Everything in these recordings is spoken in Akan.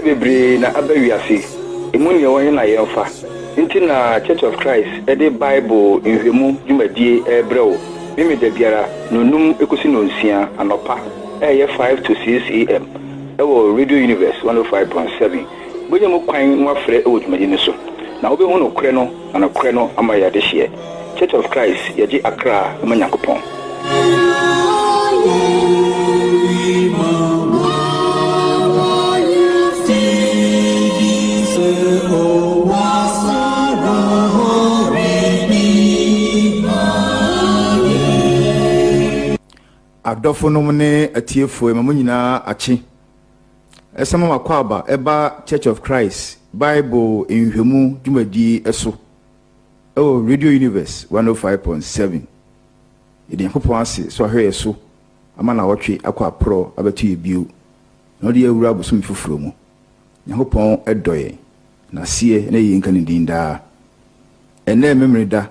bebre na abawiase emu ne won na yemfa nti na Church of Christ the Bible nhwemu dwumadie ebrewo mimi da biara nonum ekosi no nsia anopa 5 to 6 am ewo Radio Universe 105.7 bonye mo kwan mo afre ewo dwumadie ne so na obe hu no kre no na kre no ama ya de hye Church of Christ yaji Accra amanyakopon adofo no ne atiefo emamu nyina achi esama makwaba eba Church of Christ Bible nhwemu dwumadi eso Radio Universe 105.7 ide nkopon ase so ahwe eso ama na wotwe akwa pro abetu ebio na ode awura abosum fufuro mu nkopon edoye na sie na yi nka ndin da ene memreda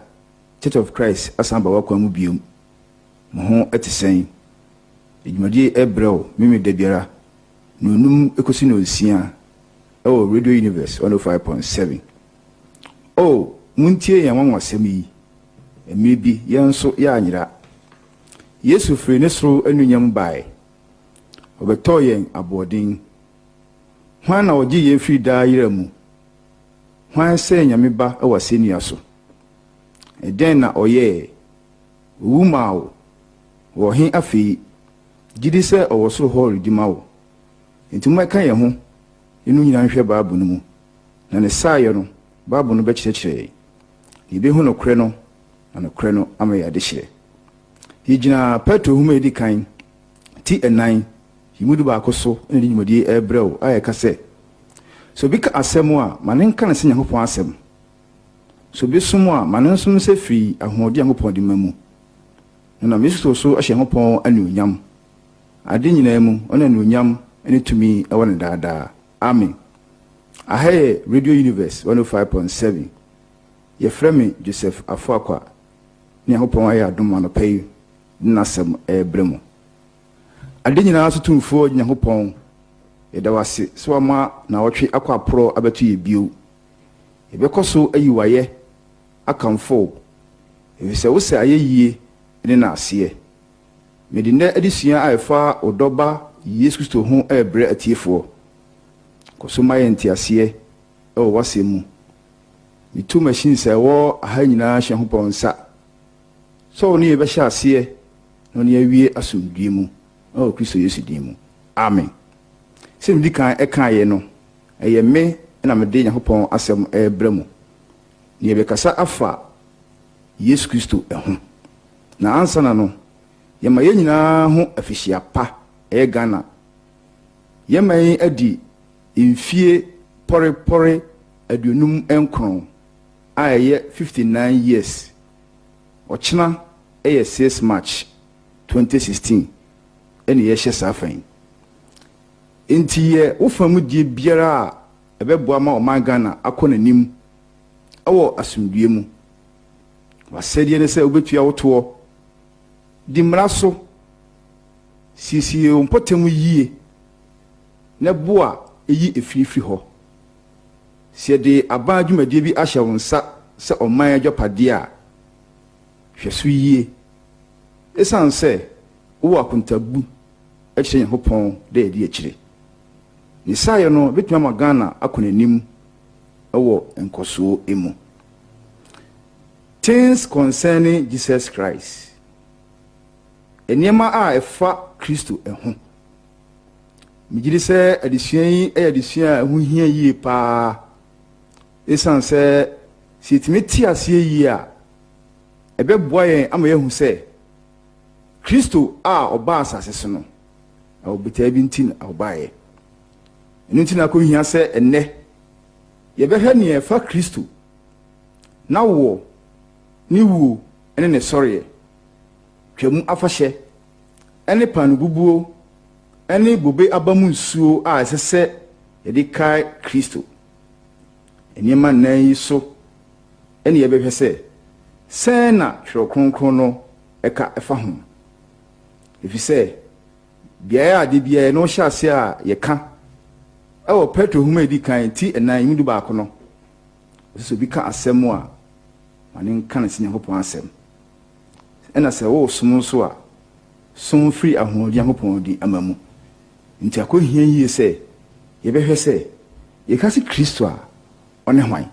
Church of Christ asamba wakwa mu biom mo ho etisen ejumadi ebrew mimi da biara nonum ekosi no nsia Radio Universe 105.7 muntie yan wanwasem yi emebi yenso ya anyira Yesu firi ne soro anunyam bae obeto yen abodin hwan na ogi yen firi da yira mu hwan se nyame ba awasenia so eden na oye wumao wo hin afi gidi se owosoro hall dimawo ntuma kan ye ho enu nyina hwe baabu no mu na ne saayo no baabu no be kyerɛkyerɛ ibe hu no kre no na no kre no ama ya de hyerɛ higina Petro huma edi kan ti enan himudu ba akoso na di nyumadi ebrew ayeka sɛ so bi ka asɛm a mane nka na senya hopon asɛm so bi som a mane nsom sɛ firi ahodi Yankopɔn de mamu na mesuto so ahye hopon anuonyam ade nyina mu ona anuonyam ene tumi ɛwɔ ne daadaa amen ahaye Radio Universe 105.7 ye frame Joseph Afuakwa ni hopon ayi adom anopai nasem ebremu ade nyina so tumfo Nyankopɔn edawase so ama na wotwe akwa pro abetu ye bio ebekoso ayiwaye akamfo efise wo se ayeyie ne na ase medine edisua afa odoba Yesu Kristo ho ebre atiefo koso mayenti ase wasemu mitu machine se wo aha nyina hye ho ponsa so ne ye be hye ase no ne awie asomdue mu Kristo Yesu din mu amen sem di kan ye no eye me na me de Nyankopɔn asɛm ebre mu ne ye be kasa afa Yesu Kristo ho na ansa na no ye ma ye nyina ho afihia pa Ghana yema yi adi mfie pore aduonum enkron aye 59 years ochina 6 March 2016 ene ye hye safan enti ye wofamu die biara ebeboa ma o Ghana akonanim awo asumdue mu wasɛdeɛ ne sɛ obetua wotoɔ di mraso sisi ompotem yie na boa eyi efirifiri ho se de aba adwumadie bi ahye wonsa se oman adwapade a hweso yie esan se wo akontabu akye Nyankopɔn de edi akire ni saye no betuma ma Ghana akonanim ewo enkoso emu things concerning Jesus Christ eniema a efa Kristo eho migiri se adisuan yi adisuan ho hia yie pa esan se sitimi ase yi a ebeboa yen ama yehu se Kristo a oba asase so no obeta bi ntin obaye enu ntin akọ hia se enne ye behwe ne efa Kristo na wo ni wo ene ne sɔre twam afahye ene panu bubuo ene bobe abamu nsuo a esese yedi kai Kristo enema nan yi so ene ye behwe se na twro kronkron no eka efa ho efise bia ya de bia no hyase a ye ka ewo Petro huma edi kan ti enan mudu ba ko no so bi ka asem a mane kan se Nyankopɔn asem ena se wo som so a som free ahodi Nyankopɔn di amamu nti akohia yie se ye behwe se ye ka se Kristo a one hwan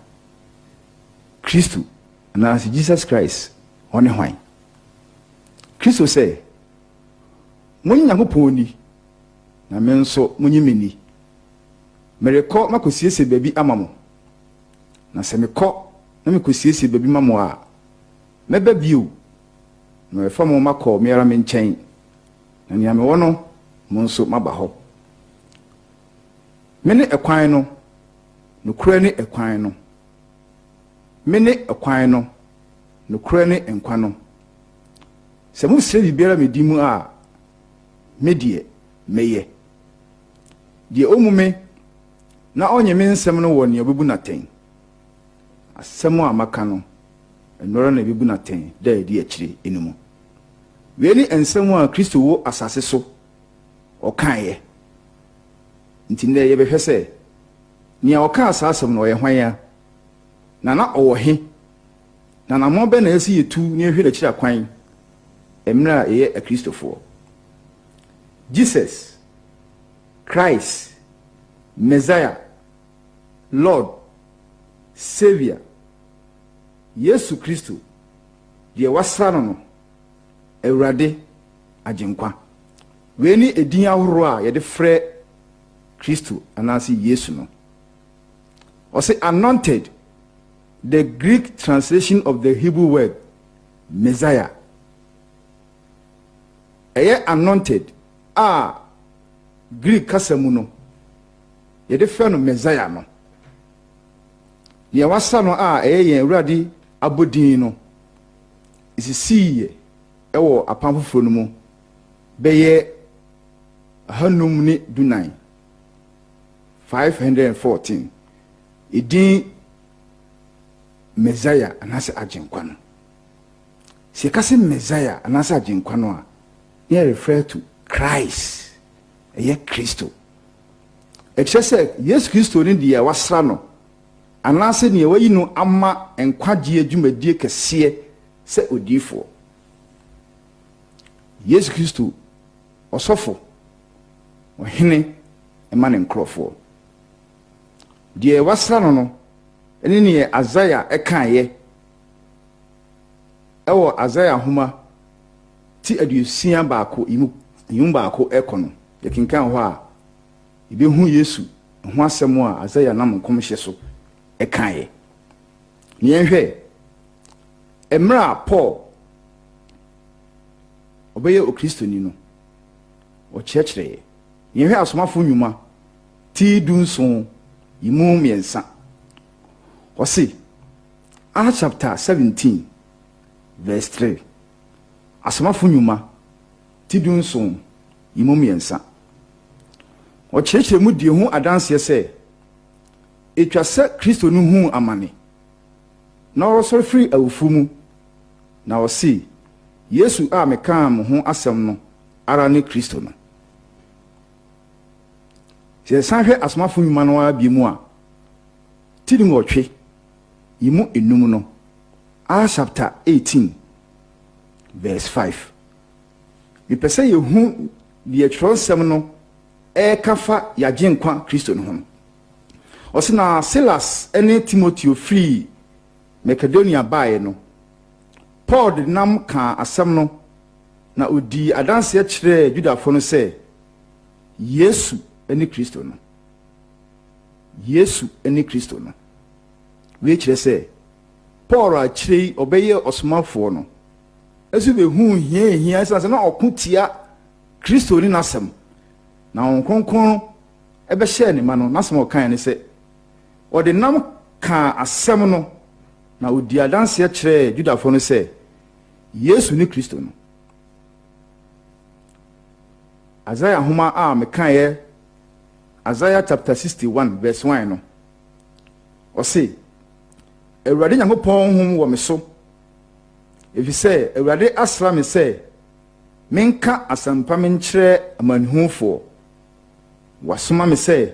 Kristo na se Jesus Christ one hwan Kristo se munyi Nyankopɔn ni na me nso munyi meni mereko makosiese baby amamo na se mekɔ na mekosiese baby mamo a meba bio na efa mo makɔ miara me nkyɛn na nia me wono mo nso maba hɔ mene ekwan no nokura ne ekwan no mene ekwan no nokura ne enkwa no se mo sɛ bibiara medi mu a medie meye die omume na onye me nsɛm no wɔ ne obebu na ten asɛm a maka no enora na bebu na ten da edi akyire enumu we ni nsɛm a Kristo wo asase so ɔkae nti ne ye behwɛ sɛ nia ɔka asasɛm no ɔyɛ hwan ya na ɔwɔ he na mo be na esi yetu ne ehwe na kyira kwan emra eye a Kristofo Jesus Christ Messiah Lord Savior Yesu Kristo die wasano no Ewurade agenkwa we ni edin ahoro a ye de frɛ Kristo anasi Yesu no or say anointed the Greek translation of the Hebrew word Messiah anointed Greek kasamu no ye de frɛ no Messiah no ye wasa no yen Ewurade abodin no isisiye ewo apamfoforo no mu beye hanum ni dunai 514 idin Messiah anase agenkwa no se kase Messiah anase agenkwa no a ye refer to Christ Kristo ekse Yesu Kristo ni dia wasra no anase ne wayi no ama enkwagye adwumadie kese se odifo Yesu Kristo osofo ohene ema ne nkrofo dia wasra no eni ne Azaya ekaye ewo Azaya homa ti adusia baako imu baako ekono ye kinkan ho a ibehu Yesu ho asɛm a Azaya nam nkomhye so ekaye ne nhwe emra Paul obeye o Kristoni no o kyerɛkyerɛ ne nhwe asomafo nnwuma ti dunson imu miensa o see Acts chapter 17 verse 3 asomafo nnwuma ti dunson imu miensa o kyerɛkyerɛ mu die ho adanse sɛ etwa sɛ Kristo no hu amane na ɔsɔre firi awufu mu na ɔse Yesu a meka mo ho asɛm no ara ne Kristo no se sanhwe asomafo nnwuma no abi mu a tiri ngotwe yimu enum no Acts chapter 18 verse 5 mi pese ye hu die twronsɛm no kafa yagenkwa Kristo no ho osina Silas ene Timoteo free Macedonia bae no Paul de nam ka asɛm no na odi adanse kyerɛ Judafo no sɛ Yesu ene Kristo no Yesu ene Kristo no we kyerɛ sɛ Paul a kyerɛ obeye osomafo no esu be hu hia sɛ na okotia Kristo ni nasɛm na onkonkon ebe hyɛ ne ma no nasɛm ɔkan ne sɛ ɔde nam ka asɛm no na odi adanse kyerɛ Judafo no sɛ Yesu ni Kristo no Isaiah homa a mekaye Isaiah chapter 61 verse 1 no ɔse Ewurade Nyankopɔn hom wɔ me so efi sɛ Ewurade asra me sɛ menka asampa menkyerɛ amanhufo wasoma me sɛ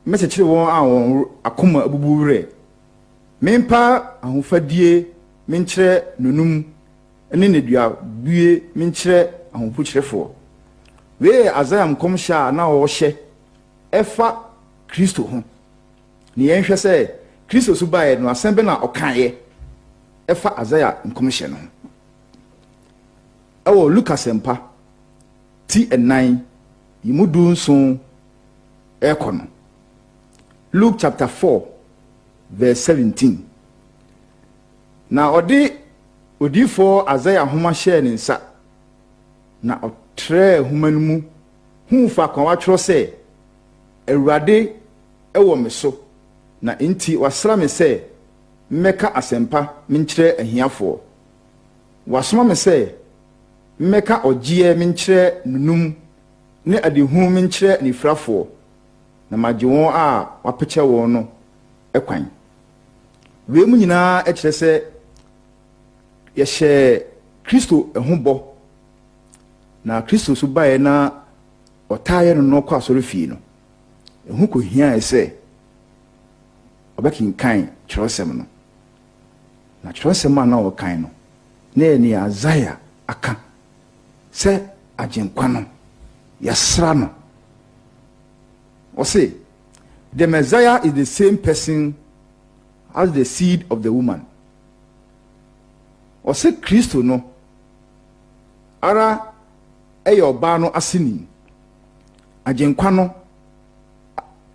message won a won akoma abubuwure mempa ahofadie menkyerɛ nonum ne nedua bue menkyerɛ ahofukyerɛfo we Isaiah nkomhya na wo hye ɛfa Kristo ho ne yɛnhwɛ sɛ Kristo so bae no asɛm na ɔkaeɛ ɛfa Isaiah nkomhya no ɛwɔ Lucas empa ti ennan yimudu nson ɛkɔ Luke chapter 4 verse 17 na odifo Isaiah homa hyɛ ne nsa na ɔtrɛ homa no mu hu fa kwa watwerɛ sɛ Awurade ɛwɔ me so na enti wasra me sɛ mmɛka asɛmpa menkyerɛ ahiafoɔ wasoma me sɛ mmɛka ɔgyeɛ menkyerɛ nunum ne adehu menkyerɛ nifrafoɔ na magye wɔn a wapɛkyɛ wɔn no ɛkwan we mu nyinaa ɛkyerɛ sɛ yɛhyɛ Kristo ɛho bɔ na Kristo so bae na ɔtaayɛ no kɔ asɔre fie no ɛho kɔ hia sɛ ɔbɛkenkan kyerɛsɛm no na kyerɛsɛm a na ɔkan no na ɛne Isaiah aka sɛ agyenkwa no yɛsra no ɔse the Messiah is the same person as the seed of the woman ɔse Kristo no ara ɛyɛ ɔbaa no aseni agyenkwa no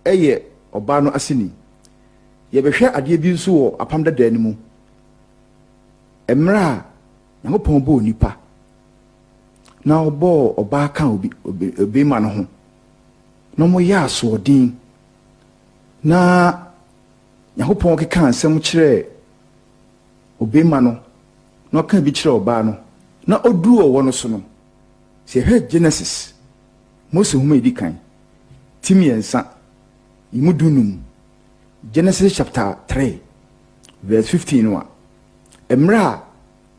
ɛyɛ ɔbaa no aseni yɛbɛhwɛ adeɛ bi nso wɔ apam dada no mu emra a Nyankopɔn bɔ onipa na ɔbɔ ɔbaa ka obi ma no ho na mo yɛ asoɔden na Nyankopɔn keka nsɛm kyerɛ obi ma no na ɔka bi kyerɛ ɔbaa no na ɔduru ɔwɔ no so no sɛ hwɛ Genesis Mose homa edi kan timiensa imudunum Genesis chapter 3 verse 15 no a emra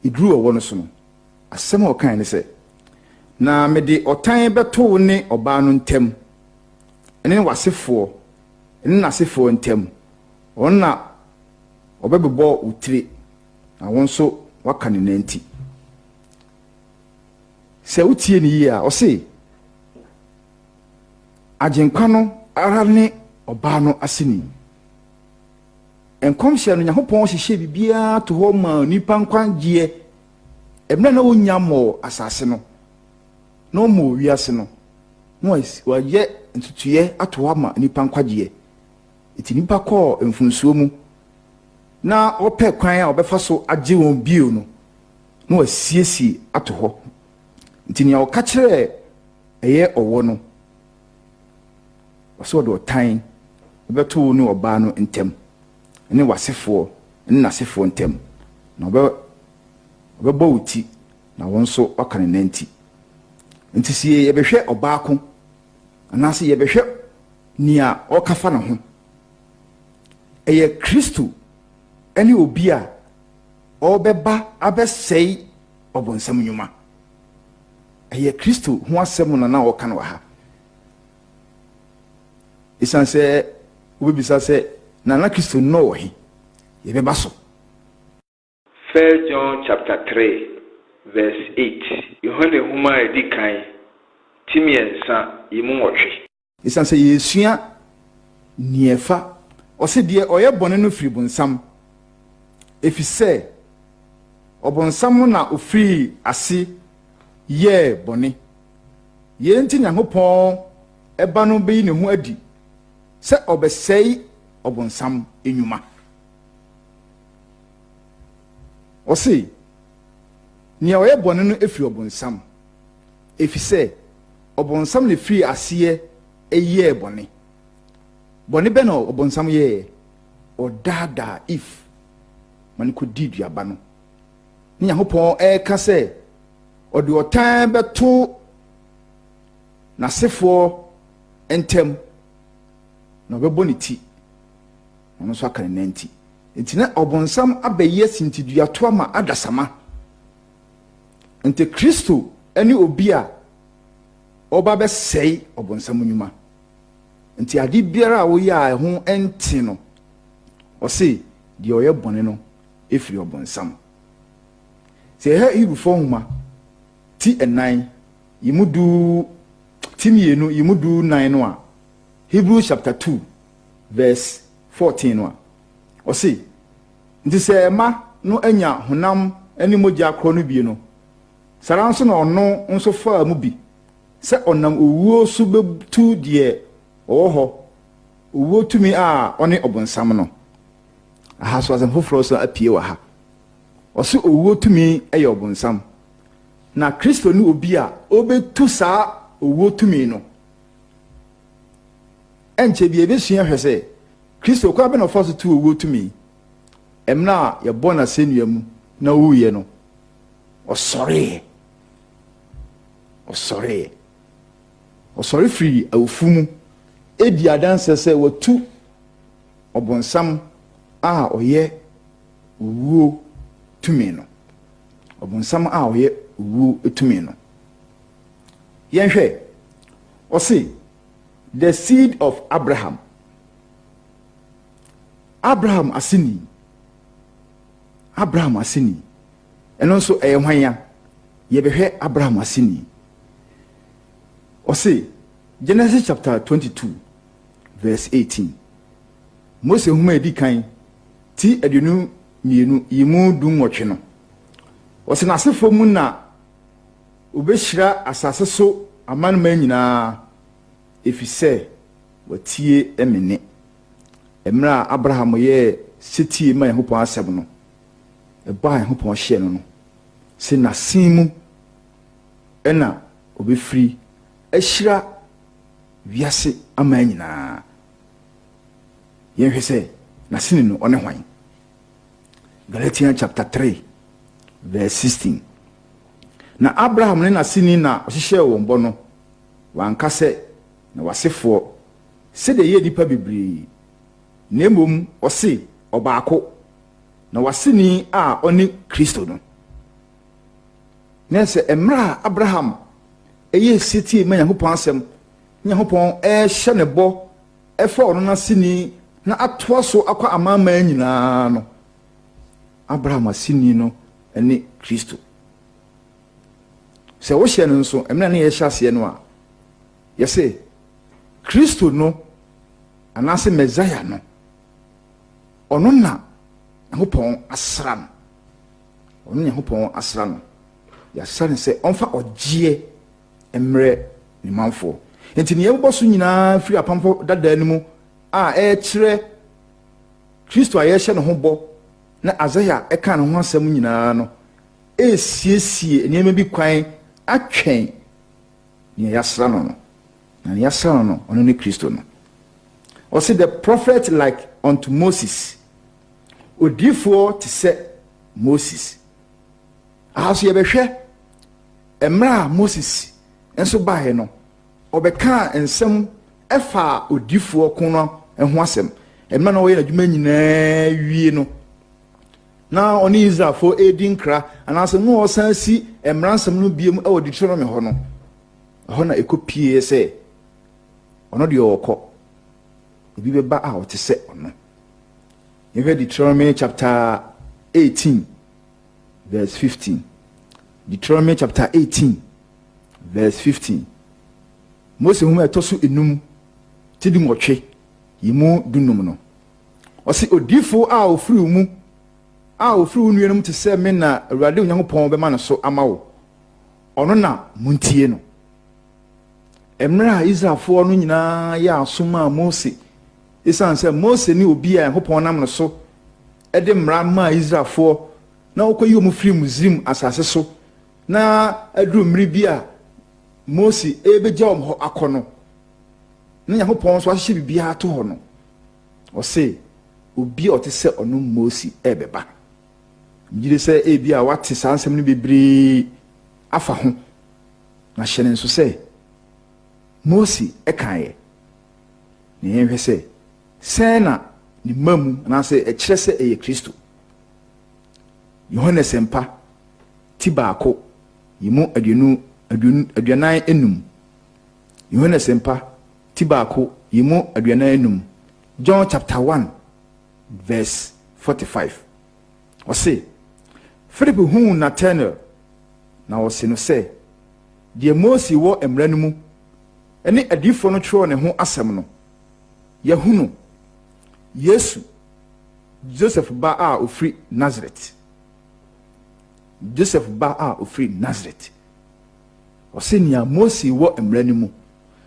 iduru ɔwɔ no so no asɛm a ɔkan ne sɛ na mede ɔtan bɛto ne ɔbaa no ntam ɛne wasefoɔ ɛne nasefoɔ ntam ɔna ɔbɛbɛbɔ utire na wɔn nso waka ne nanti sɛ utie ne yi a ɔse agyenkwa no ara ne ɔbaa no aseni enkomhye no Nyankopɔn hyehyɛ bibia to hɔ ma nipa nkwangie emna na wonya mo asase no na mo wiase no no wɔyɛ ntutuye ato hɔ ma nipa nkwagie eti nipa kɔ mfunsuo mu na ɔpɛ kwan a ɔbɛfa so agye wɔn bio no na wɔasiesie ato hɔ nti nea ɔka kyerɛ ɛyɛ ɔwɔ no ɔsɛ ɔde ɔtan ɔbɛto ne ɔbaa no ntɛm ne wasefoɔ ne nasefoɔ ntɛm na ɔbɛbɔ wuti na wɔn nso ɔka ne nanti nti sie yɛbɛhwɛ ɔbaako anaasɛ yɛbɛhwɛ nia ɔkafa ne ho ɛyɛ Kristo ɛne obi a ɔbɛba abɛsɛe ɔbɔnsam nnwuma ɛyɛ Kristo ho asɛm na ɔka no wɔ ha ɛsiane sɛ wobɛbisa sɛ na Kristo no wɔ he yɛbɛba so 1 John chapter 3 verse 8 Yohane homa edi kan timiensa yimu nwɔtwe ɛsiane sɛ yɛsua niefa ɔsɛ deɛ ɔyɛ bɔne no firi bonsam efisɛ ɔbonsam na ofiri ase yɛ bɔne yɛnti Nyankopɔn ɛba no bɛyi ne ho adi sɛ ɔbɛsɛe ɔbonsam enwuma ɔsɛ nea ɔyɛ bɔne no efiri ɔbonsam efisɛ ɔbonsam ne firi aseɛ ɛyɛ bɔne bɛ na ɔbonsam yɛ ɔdaadaa if man ko di duaba no ne Nyankopɔn ɛka sɛ ɔde ɔtan bɛto nasefoɔ ntɛm na ɔbɛbɔ ne ti ɔno nso aka ne nanti nti na ɔbonsam abɛyɛ sintiduato ama adasama nti Kristo ɛne obi a ɔba bɛsɛe ɔbonsam nnwuma nti ade biara a woyɛ a ho enti no ɔse deɛ ɔyɛ bɔne no efiri ɔbonsam sɛ ha Hebrew homa ti 9 yimudu timienu yimudu 9 no a Hebrews chapter 2 verse 14 no a ɔse nti sɛ ma no anya honam ani mogya kro no bi no sara nso na ɔno nso faa mu bi sɛ ɔnam owuo so betu deɛ ɔwɔ hɔ owuo tumi a ɔne ɔbonsam no aha so asɛm foforɔ so apie wɔ ha ɔse owuo tumi ɛyɛ ɔbonsam na Kristo ne obi a obetu saa owuo tumi no ɛnkyɛ bi ebesua hwɛ sɛ Kristo kwa bɛ na ɔfa so tu owuo tumi ɛmna a yɛbɔ na sɛnua mu na wuyɛ no ɔsɔre firi awufu mu edi adanse sɛ watu ɔbonsam a ɔyɛ owuo tumi no ɔbonsam a ɔyɛ owuo tumi no yɛnhwɛ ɔse the seed of Abraham asini ɛno nso ɛyɛ hwanya yɛbɛhwɛ Abraham asini ɔse Genesis chapter 22 verse 18 Mose homa edi kan ti aduonu mienu yimu du nwɔtwe no ɔse n'asefo mu na obɛhyira asase so amanma nyinaa efisɛ watie emene emra Abraham yɛ setie ma Yehopɔn asɛm no ɛba Yehopɔn hyɛ no se n'asen mu ɛna obɛfiri ahyira wiase ama nyinaa yɛhwɛ sɛ n'asen no ɔne hwan Galatians chapter 3 verse 16 na Abraham ne n'asen na ɔhyehyɛ wɔn bɔ no wanka sɛ na wasefoɔ sɛde yɛ nipa bebree na mmom ɔse ɔbaako na waseni a ɔne Kristo no na sɛ emra Abraham ɛyɛ setie ma Nyankopɔn asɛm Nyankopɔn ɛhyɛ ne bɔ ɛfa ɔno n'aseni na atoa so akɔ amama nyinaa no Abraham aseni no ɛne Kristo sɛ wo hyɛ no nso emra ne yɛhyɛ aseɛ no a yɛsɛ Kristo no anase Messiah no ɔno na Nyankopɔn asra no yɛasra ne sɛ ɔmfa ɔgyeɛ mmerɛ ne manfoɔ enti ne yɛbɔ so nyinaa firi apamfo dada no mu a ɛkyerɛ Kristo a yɛhyɛ ne ho bɔ na Isaiah ɛka ne ho asɛm nyinaa no esiesie nneɛma bi kwan atwɛn ne yɛasra no no na ne yɛasra no ɔno ne Kristo no ɔse the prophet like unto Moses odifo te sɛ Moses ahaso yɛbɛhwɛ emra Moses enso bae no ɔbɛka nsɛm ɛfa odifo ko no ho asɛm emra na ɔyɛ adwuma nyinaa wie no na ɔne Israelfo edi nkra anaasɛ no ɔsan si emra nsɛm no biem ɛwɔ Deuteronomy hɔ no ɛhɔ na ekopie sɛ ɔno deɛ ɔkɔ ebi bɛba a ɔte sɛ ɔno yɛhwɛ Deuteronomy chapter 18 verse 15 Deuteronomy chapter 18 verse 15 Mose homa ɛtɔ so enum ti di nwɔtwe yimu dunum no ɔse odifo a ofiri mu a ofiri wo nuanum te sɛ me na Awurade Onyankopɔn bɛma no so ama wo ɔno na muntie no emra Israelfo no nyinaa yɛ asoma Mose esan sɛ Mose ni obi a Nyankopɔn nam no so ɛde mmara ma Israelfo na okoyi omu firi Misraim asase so na aduru mmiri bi a Mose ebegya om hɔ akɔ no na Nyankopɔn so ahyehyɛ bibia to hɔ no ɔse obi a ɔte sɛ ɔno Mose ɛbɛba ngire sɛ ebi a wate saa nsɛm no bebree afa ho na hyɛ ne nso sɛ Mose ɛkaeɛ ne yɛhwɛ sɛ sɛna ne mamu anaasɛ ɛkyerɛ sɛ ɛyɛ Kristo Yohane sempa ti baako yimu aduanan enum Yohane sempa ti baako yimu aduana enum. John chapter 1 verse 45. Ɔse Philip hu Nathanael na ɔse no sɛ die Mose wɔ mmara no mu ɛne adifo no twerɛ ne ho asɛm no yɛhunu Yesu Joseph ba a ofiri Nazareth. Joseph ba a ofiri Nazareth. Ɔse nia Mose wɔ mmara no mu.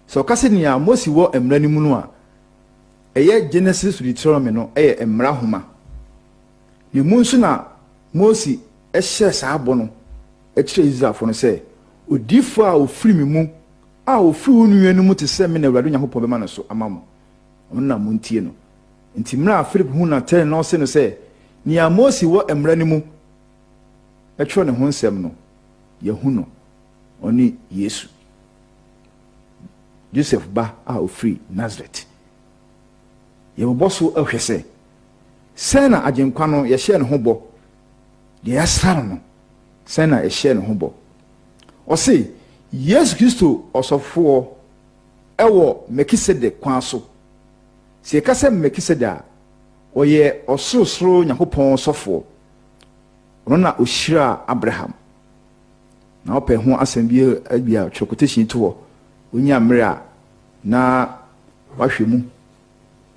So ɔka sɛ nia Mose wɔ mmara no mu no a ɛyɛ Genesis to Deuteronomy no ɛyɛ mmara homa. Ne mu nso na Mose ɛhyɛ saa abɔ no ɛkyerɛ Israelfo no sɛ odifo a ofiri me mu a ofiri wo nua no mu te sɛ me na Awurade Nyankopɔn bɛma no so ama mo. Ɔno na montie no. Nti mmara Philip hu na tell no sɛ no sɛ nia Mose wɔ mmara no mu ɛtwerɛ ne ho nsɛm no yɛhu no ɔne Yesu Joseph ba a ofiri Nazareth. Yɛbɔ so ahwɛ sɛ sɛ na agyenkwa no yɛhyɛ ne ho bɔ deɛ yɛasra no sɛ na yɛhyɛ ne ho bɔ. Ɔse Yesu Kristo ɔsɔfoɔ ɛwɔ Melkisedek kwan so. Sɛ yɛka sɛ Melkisedek a ɔyɛ ɔsorosoro Nyankopɔn sɔfoɔ. Ɔno na ɔhyira Abraham. Na ɔpɛ ho asɛm bi abia twɛkotation to hɔ. Onya mmere a na wahwɛ mu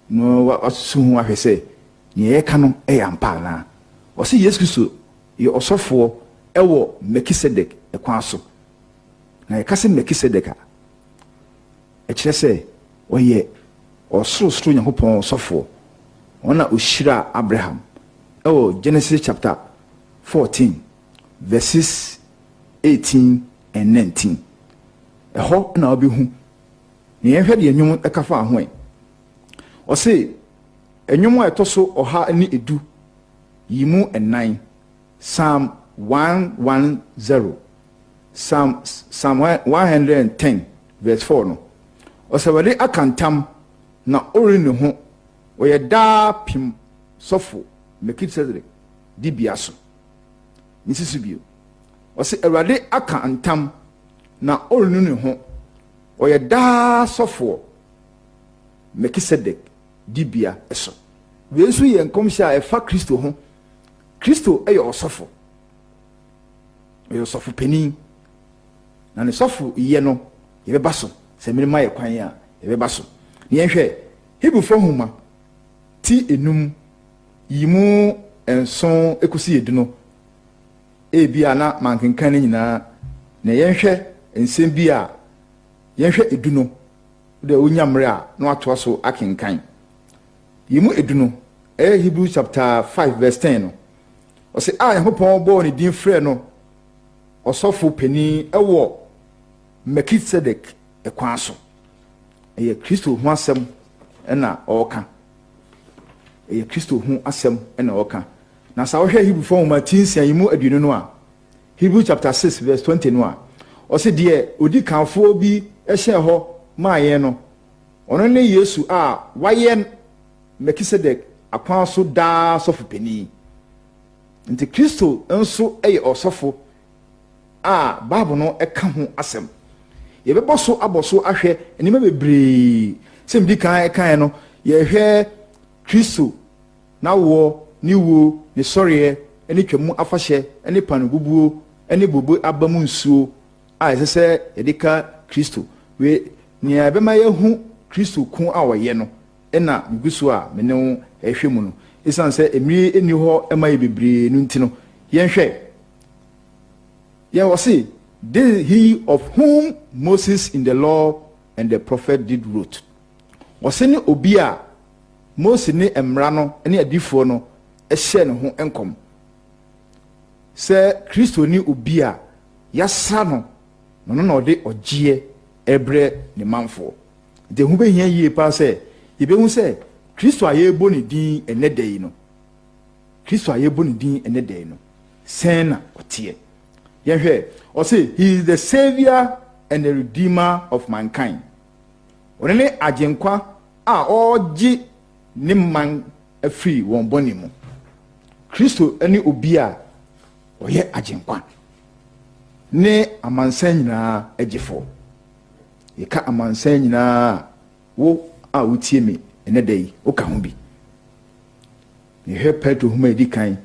no wasu ho ahwɛ sɛ nea yɛka no ɛyɛ ampa na. Ɔse Yesu Kristo yɛ ɔsɔfoɔ ɛwɔ Melkisedek ɛkwan so. Na yɛka sɛ Melkisedek a ɛkyerɛ sɛ ɔyɛ ɔsorosoro Nyankopɔn sɔfoɔ. Ɔno na ɔhyira Abraham ɛwɔ Genesis chapter 14 verses 18 and 19. Ɛhɔ na obehu. Ne yɛhwɛ de enwom ɛkafa ho ɛ. Ɔse enwom a ɛtɔ so ɔha ne edu yimu ɛnan Psalm 110 Psalm 110 verse 4 no. Ɔse wade akantam na ori ne ho ɔyɛ daa pim sɔfo Melkisedek di bia so. Nisisu bio. Ɔse Awurade aka antam na ɔrenu ne ho ɔyɛ daa sɔfoɔ Melkisedek dibia ɛso. Wei nso yɛ nkɔmhyɛ a ɛfa Kristo ho. Kristo ɛyɛ ɔsɔfo. Ɛyɛ ɔsɔfo panin. Na ne sɔfo yɛ no yɛbɛba so. Sɛ mmerema yɛ kwan a yɛbɛba so. Ne yɛhwɛ Hebrewfo nhoma ti enum yimu enson ekosi edu no. Ebia na mankenkan ne nyinaa na yɛnhwɛ nsɛm bi a yɛnhwɛ edu no de onyamre a na atoa so akenkan yimu edu no Hebrew chapter 5 verse 10 no ɔse a Nyankopɔn bɔ ne din frɛ no ɔsɔfo pani ɛwɔ Melkisedek ɛkwan so. Ɛyɛ Kristo ho asɛm ɛna ɔɔka. Ɛyɛ Kristo ho asɛm ɛna ɔɔka. Na sa wohwɛ Hebrew form ma tinsia yimu aduonu no a Hebrew chapter 6 verse 20 no a ɔse deɛ odi kanfo bi ɛhyɛ hɔ ma yɛn no ɔno ne Yesu a wayɛ Melkisedek akwan so daa sɔfo pani. Nti Kristo nso ɛyɛ ɔsɔfo a Bible no ɛka ho asɛm. Yɛbɛbɔ so abɔ so ahwɛ enima bebree sɛ mdi kan ɛkan no yɛhwɛ Kristo na wɔ niwo ne sɔreɛ ne twamu afahyɛ ne panugubuo ne bobo abamu nsuo a ɛsɛ sɛ yɛde ka Kristo we nea bɛma yɛhu Kristo ko a wɔyɛ no ɛna guso a mene ho ɛhwɛ mu no ɛsan sɛ emiri eni hɔ ɛma yɛ bebree no ntino yɛnhwɛ yɛwɔ se this he of whom Moses in the law and the prophet did wrote. Wɔse ne obi a Mose ne mmara no ne adifoɔ no ɛhyɛ ne ho enkom. Sɛ Kristo ni obi a yasa no no na ɔde ɔgyeɛ ɛbrɛ ne manfo. De hu be hia yie pa sɛ yɛbɛhu sɛ Kristo a yɛbɔ ne din ɛnɛ da yi no. Kristo a yɛbɔ ne din ɛnɛ da yi no. Sɛn na ɔteɛ. Yɛhwɛ ɔse he is the savior and the redeemer of mankind. Ɔne ne agyenkwa a ɔgye ne man afiri wɔn bɔne mu. Kristo ɛne obi a ɔyɛ agyenkwa ne amansan nyinaa agyefo. Yɛka amansan nyinaa wo a wotie me ene dai woka ho bi ne hwe Petro homa edi kan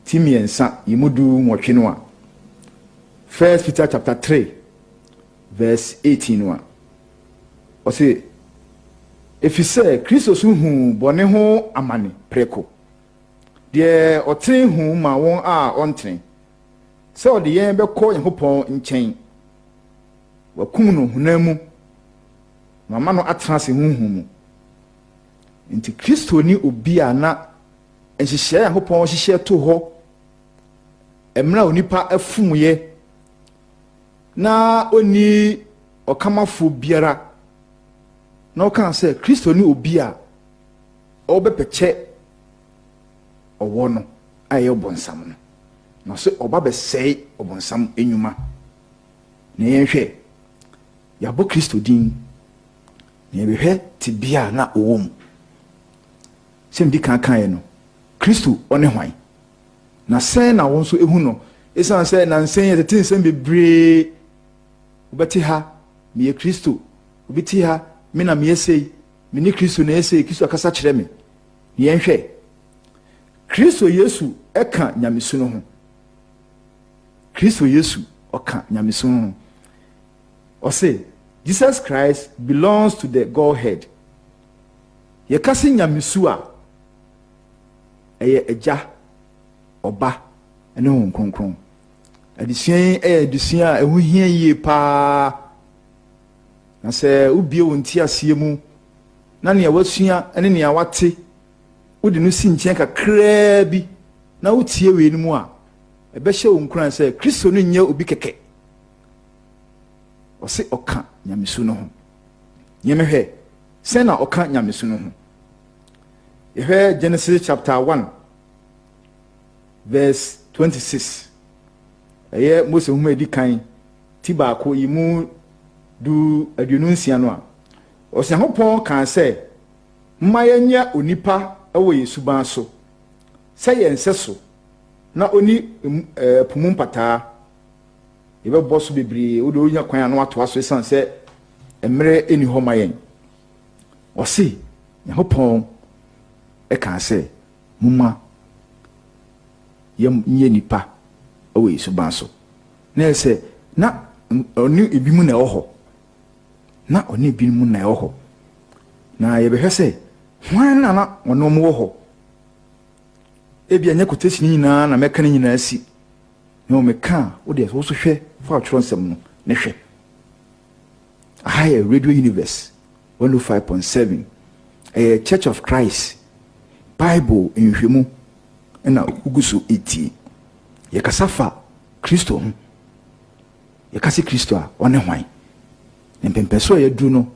timiensa yimudu nwotwe no a 1 Peter chapter 3 verse 18 no a o se efise Kristo so hu bone ho amane preko de oten hu ma won a onten se ode yen bekọ Yehopon nchen wakum no hunamu mama no atena se huhu mu nti Kristo ni obi a na enhihye Yehopon hihye to ho emra onipa afumuye na oni okamafo biara na okan se Kristo ni obi a obepeche owo no aye obonsam no na se oba be sei obonsam enwuma na yenhwe yabo Kristo din na yebehwe tibia na owom sem di kan ye no Kristo one hwan na se na won so ehu no esan se na nsen ye tete nsem bebre obeti ha me Kristo obeti ha me na me yesei me ni Kristo na yesei Kristo akasa kire me yenhwe Kristo Yesu eka nyamesu no ho Kristo Yesu oka nyamesu no ho o say Jesus Christ belongs to the Godhead ye kasi nyamesu a eye eja oba ene ho kronkron adisuan adisuan ehu hia yie pa na se ubie wonti asiemu na ne wasua ene ne awate wodi no si nchen kakra bi na wotie we ni mu a ebe hye wonkran se Kristo no nya obi keke o se oka nyamesu no ho nyemehwe se na oka nyamesu no ho yehwe Genesis chapter 1 verse 26 eye Mose huma edi kan ti ba ko yimu du aduonu nsia no a o se Hopon kan se mmayanya onipa ewo Yesu ban so se yense so na oni pumum pata ebe boso bebre o do nya kwan anu ato aso esan se emre eni ho mayen o se Hopon e kan se mumma yem nye nipa ewo Yesu ban so na se na oni ebimu na eho na oni ebimu na eho na yebehwe se hwan na ono mo ho ebia nya quotation nyina na meka nyina asi na o meka wo de so hwe fa atworo nsem no ne hwe Higher Radio Universe 105.7 Church of Christ Bible nhwemu na ugusu eti ye kasafa Kristo ye kasi Kristo a one hwan mpempeso ye du no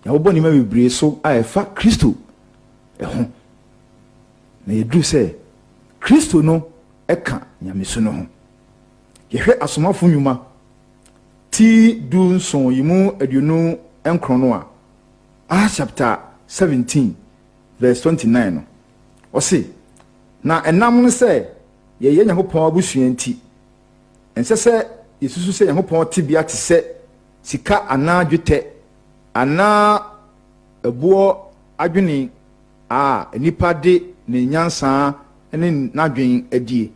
ya wo boni ma bebre so a efa Kristo eho na ye du se Kristo no eka nyamesu no ho ye hwe asomafo nyuma ti du nson yimu aduonu enkron no a chapter 17 verse 29 no o se na enam no se ye ye Nyankopon abusua nti ense se yesusu se Nyankopon tibia te se sika ana dwete ana ebuo adwene a nipa de ne nyansa ene nadwen adie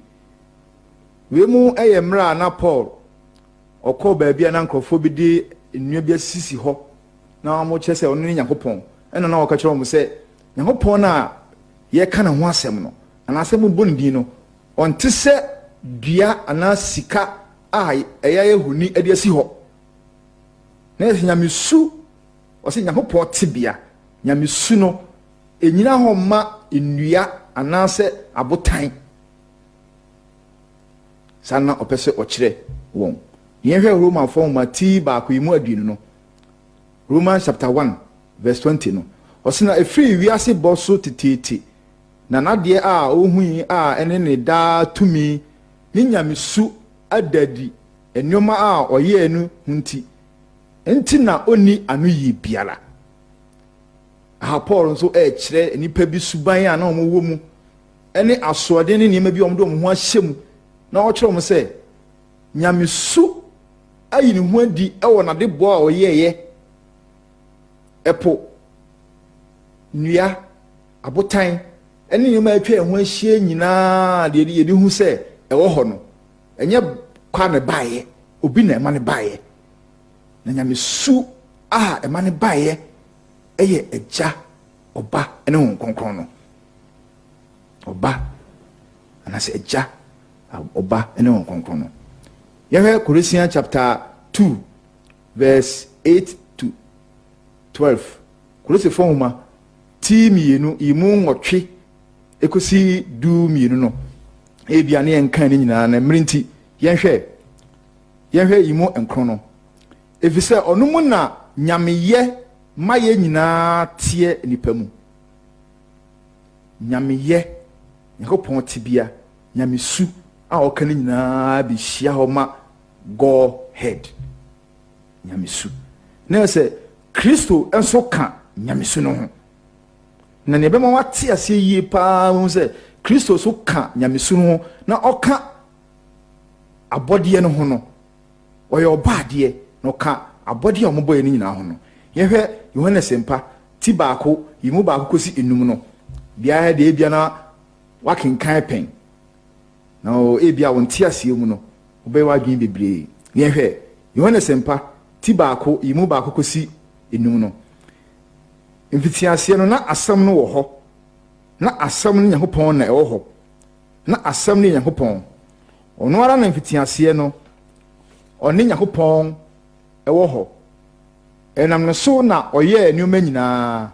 we mu eyemra na Paul okọ baabia na nkrofo bi de nnua bi asisi ho na mo chese ono ne Nyankopon ena na waka kire mo se Nyankopon na ye ka na ho asem no ana asem bo ndin no onte se dua ana sika a eya ehuni ade asi ho na nyamesu o se Nyankopon tibia nyamesu no enyina ho ma nnua ana se abotan sana opese okire won yehwe Roman form mati ba ko imu adinu no Romans chapter 1 verse 20 no osina efri wiase boso tititi na nade a ohui a ene ne da tumi ni nyamesu adadi enoma a oye anu hunti enti na oni anu yi biara ha Paul nso kire nipa bi suban a na omo mu ene asode ne niam bi omdo omo ho ahyem na o kire omo se nyamesu ayi ne ho adi e wo na de bo a oyeye epo nnua abotan ɛne nneɛma atwa ho ahyia nyinaa de yɛde hu sɛ ɛwɔ hɔ no ɛnyɛ kwa ne baayɛ obi na ɛma ne baayɛ na nyamesu a ɛma ne baayɛ ɛyɛ agya ɔba ɛne ho kronkron no ɔba anase agya ɔba ɛne ho kronkron no yɛhwɛ Colossians chapter 2 verse 8 to 12 Kolosifo homa ti mienu imu nwɔtwe ekosi du mienu no ebia ne yɛnka ne nyinaa na mmirinti yɛhwɛ imu nkron no efisɛ ɔno mu na nyameyɛ mayɛ nyinaa tie nipa mu nyameyɛ Yakopɔn tibia nyamesu a ɔka ne nyinaa bi hyia hɔ ma God head nyamesu na sɛ Kristo enso ka nyamesu no ho na ne bɛma wate ase yie paa ho sɛ Kristo so ka nyamesu no ho na ɔka abɔdeɛ no ho no ɔyɛ ɔbaadeɛ na ɔka abɔdeɛ a ɔmobɔyɛ no nyinaa ho no yɛhwɛ Yohanes mpa ti baako yimu baako kosi enum no bia de bia na wakenkan pen na ebia wonte ase mu no ɔbɛyɛ wadwen bebree yɛhwɛ Yohanes mpa ti baako yimu baako kosi enum no mfitiase no na asam no wɔ hɔ na asam no Nyankopɔn na ɛwɔ hɔ na asam no Nyankopɔn ɔno ara na mfitiase no ɔne Nyankopɔn ɛwɔ hɔ ɛnam no so na ɔyɛ nneɛma nyinaa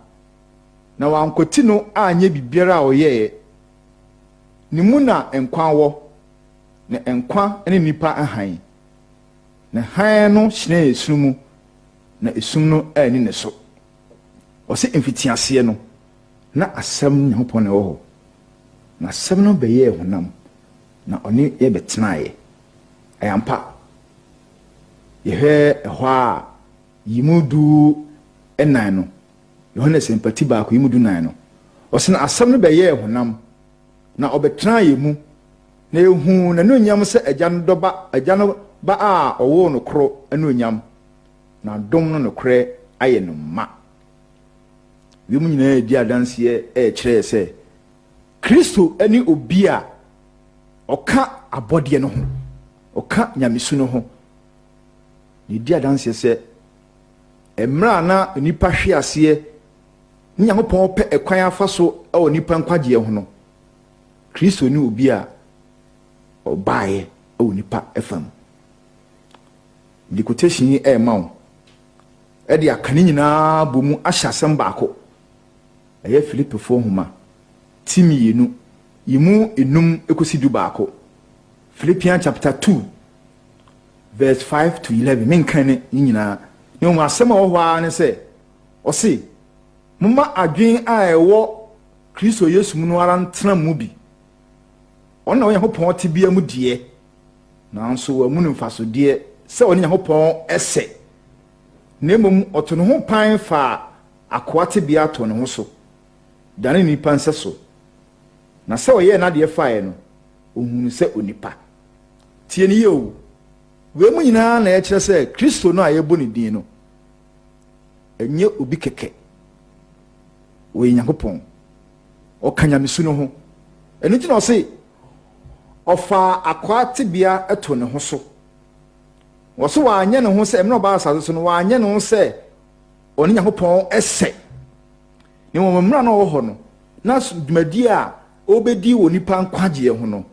na wankoti no anye bibiara a ɔyɛ ne mu na nkwa wɔ na nkwa ne nipa ahan na han no hyerɛn esum mu na esum no ani ne so ɔsɛ mfitiase no na asɛm Nyankopɔn na ɛwɔ hɔ na asɛm no bɛyɛ honam na ɔne yɛ bɛtenaeɛ ayampa yɛhwɛ ɛhɔ a yimudu ɛnan no Yohanes mpati baako yimudu nan no ɔsɛ na asɛm no bɛyɛ honam na ɔbɛtenaeɛ mu na ehu na no nyam sɛ agya no ba a ɔwɔ no koro ɛno nyam na dom no korɛ ayɛ no ma wiemu nyinaa di adanseɛ ɛkyerɛ sɛ Kristo ani obi a ɔka abɔdeɛ no ho ɔka nyamesu no ho ne di adanseɛ sɛ emra na nipa hwe aseɛ Nyankopɔn pɛ ɛkwan afa so ɛwɔ nipa nkwagye ho no Kristo ni obi a ɔbaaye ɛwɔ nipa ɛfam di quotation yi ɛma wo ɛde akane nyinaa bɔ mu ahyɛ asɛm baako ɛyɛ Filipifo homa timienu yimu enum ekosi du baako Philippians chapter 2 verse 5 to 11 menkan ne nyinaa ne mo asɛm a wɔ hɔ ne sɛ ɔse moma adwen a ɛwɔ Kristo Yesu mu no ara ntena mu bi ɔna Onyankopɔn te bia mu die nanso wa mu no mfaso die sɛ ɔne Nyankopɔn ɛsɛ na mmom ɔto ne ho pan fa akoa te bia to ne ho so dane nipa nsɛ so na sɛ ɔyɛ na de fae no ohunu sɛ onipa tie ne yeo we mu nyinaa na ɛkyerɛ sɛ Kristo no a yɛbɔ ne din no ɛnyɛ obi kɛkɛ we Nyankopɔn ɔka nyamesu no ho ɛno nti na ɔse ɔfa akoa te bia ɛto ne ho so wɔso waanyɛ ne ho sɛ ɛmɛ ɔbaa asase so no waanyɛ ne ho sɛ ɔne Nyankopɔn ɛsɛ ne wɔn mmra na ɔwɔ hɔ no na dwumadi a ɔbɛdi wɔ nipa nkwagyeɛ ho no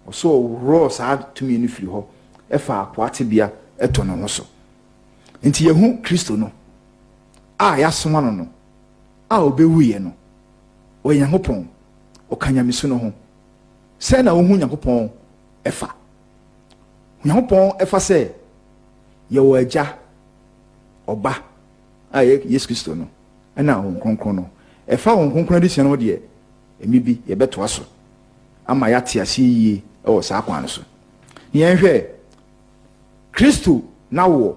ɔso ɔworɔ saa tumi no firi hɔ ɛfa akoa te bia ɛto ne ho so nti yɛhu Kristo no a yɛasoma no no a ɔbɛwuyɛ no ɔyɛ Nyankopɔn ɔka nyamesu no ho sɛ na ɔhu Nyankopɔn ɛfa Nyankopɔn ɛfa sɛ yɛwɔ agya ɔba a yɛ Yesu Kristo no ɛna wɔn kronkron no ɛfa wɔn kronkron de hyɛ no deɛ emi bi yɛbɛtoa so ama yɛate ase yie ɛwɔ saa kwan no so yɛnhwɛ Kristo na wɔ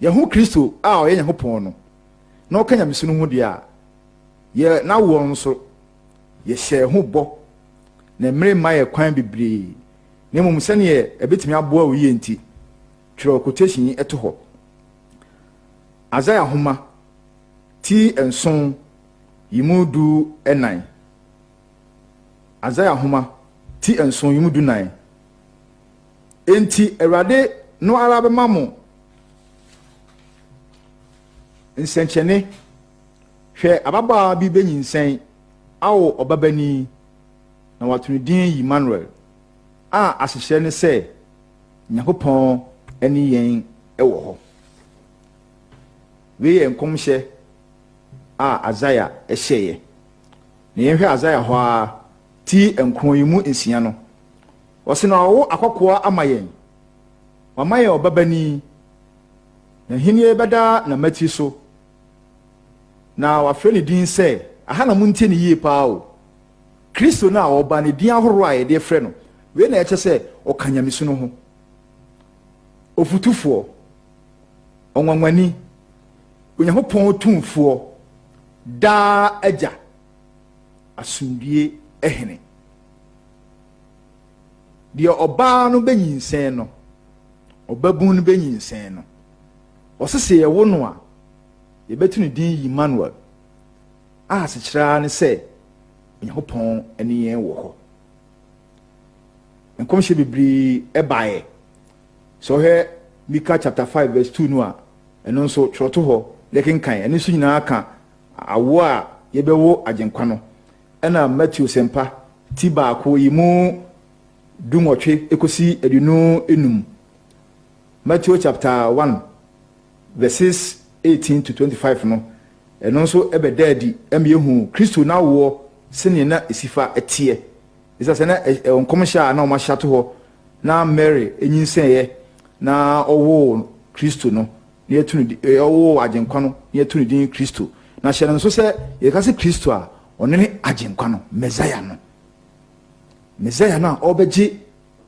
yɛhu Kristo a ɔyɛ Nyankopɔn no na ɔka nyamesu no ho deɛ a yɛ na wɔ nso yɛhyɛ ho bɔ na mmere ma yɛ kwan bebree na mmom sɛneɛ ɛbɛtumi aboa wo yie nti twerɛ quotation yi ɛto hɔ Isaiah homa ti enson yimu du enan. Isaiah homa ti enson yimu du nine. Enti Awurade no ara be mamu nsenchene hwe ababa bi benyinsen awo obabani na watunu din Emmanuel a asehye ne se Nyakopɔn ani yen ewo ho we yen komhye a Isaiah ehyeye ne yen hwe Isaiah ho a ti enkron yimu ensia no osina wo akokoa amayen wamaye obabani na hinie beda na mati so na wafre ne din se aha na muntie ne yie paa o Kristo na oba ne din ahoro a ye de frɛ no we na eche se okanyamisu no ho ofutufo onwanwani Onyankopɔn tumfo da agya asundie ehene dia oba no benyinsen no obabun no benyinsen no osese ye wo no a ye betu ne din Emmanuel a sekira ne se Onyankopɔn ani yen wo ho enkomhye bibiri ebae so he Micah chapter 5 verse 2 no a eno nso twoto ho lekenkan eno so nyina aka awo a ye bewo agenkwa no ena Matthew sempa ti ba ko yimu dumotwe ekosi edunu enum Matthew chapter 1 verses 18 to 25 no eno nso ebedadi emyehu Kristo na wo sene na esifa etie isa se na onkomhya na o ma hyato ho na Mary enyinsenye na owo Kristo no na yetunu owo agenkwa no na yetunu din Kristo na hye nso se ye ka se Kristo a onene agenkwa no Messiah no Messiah na obeji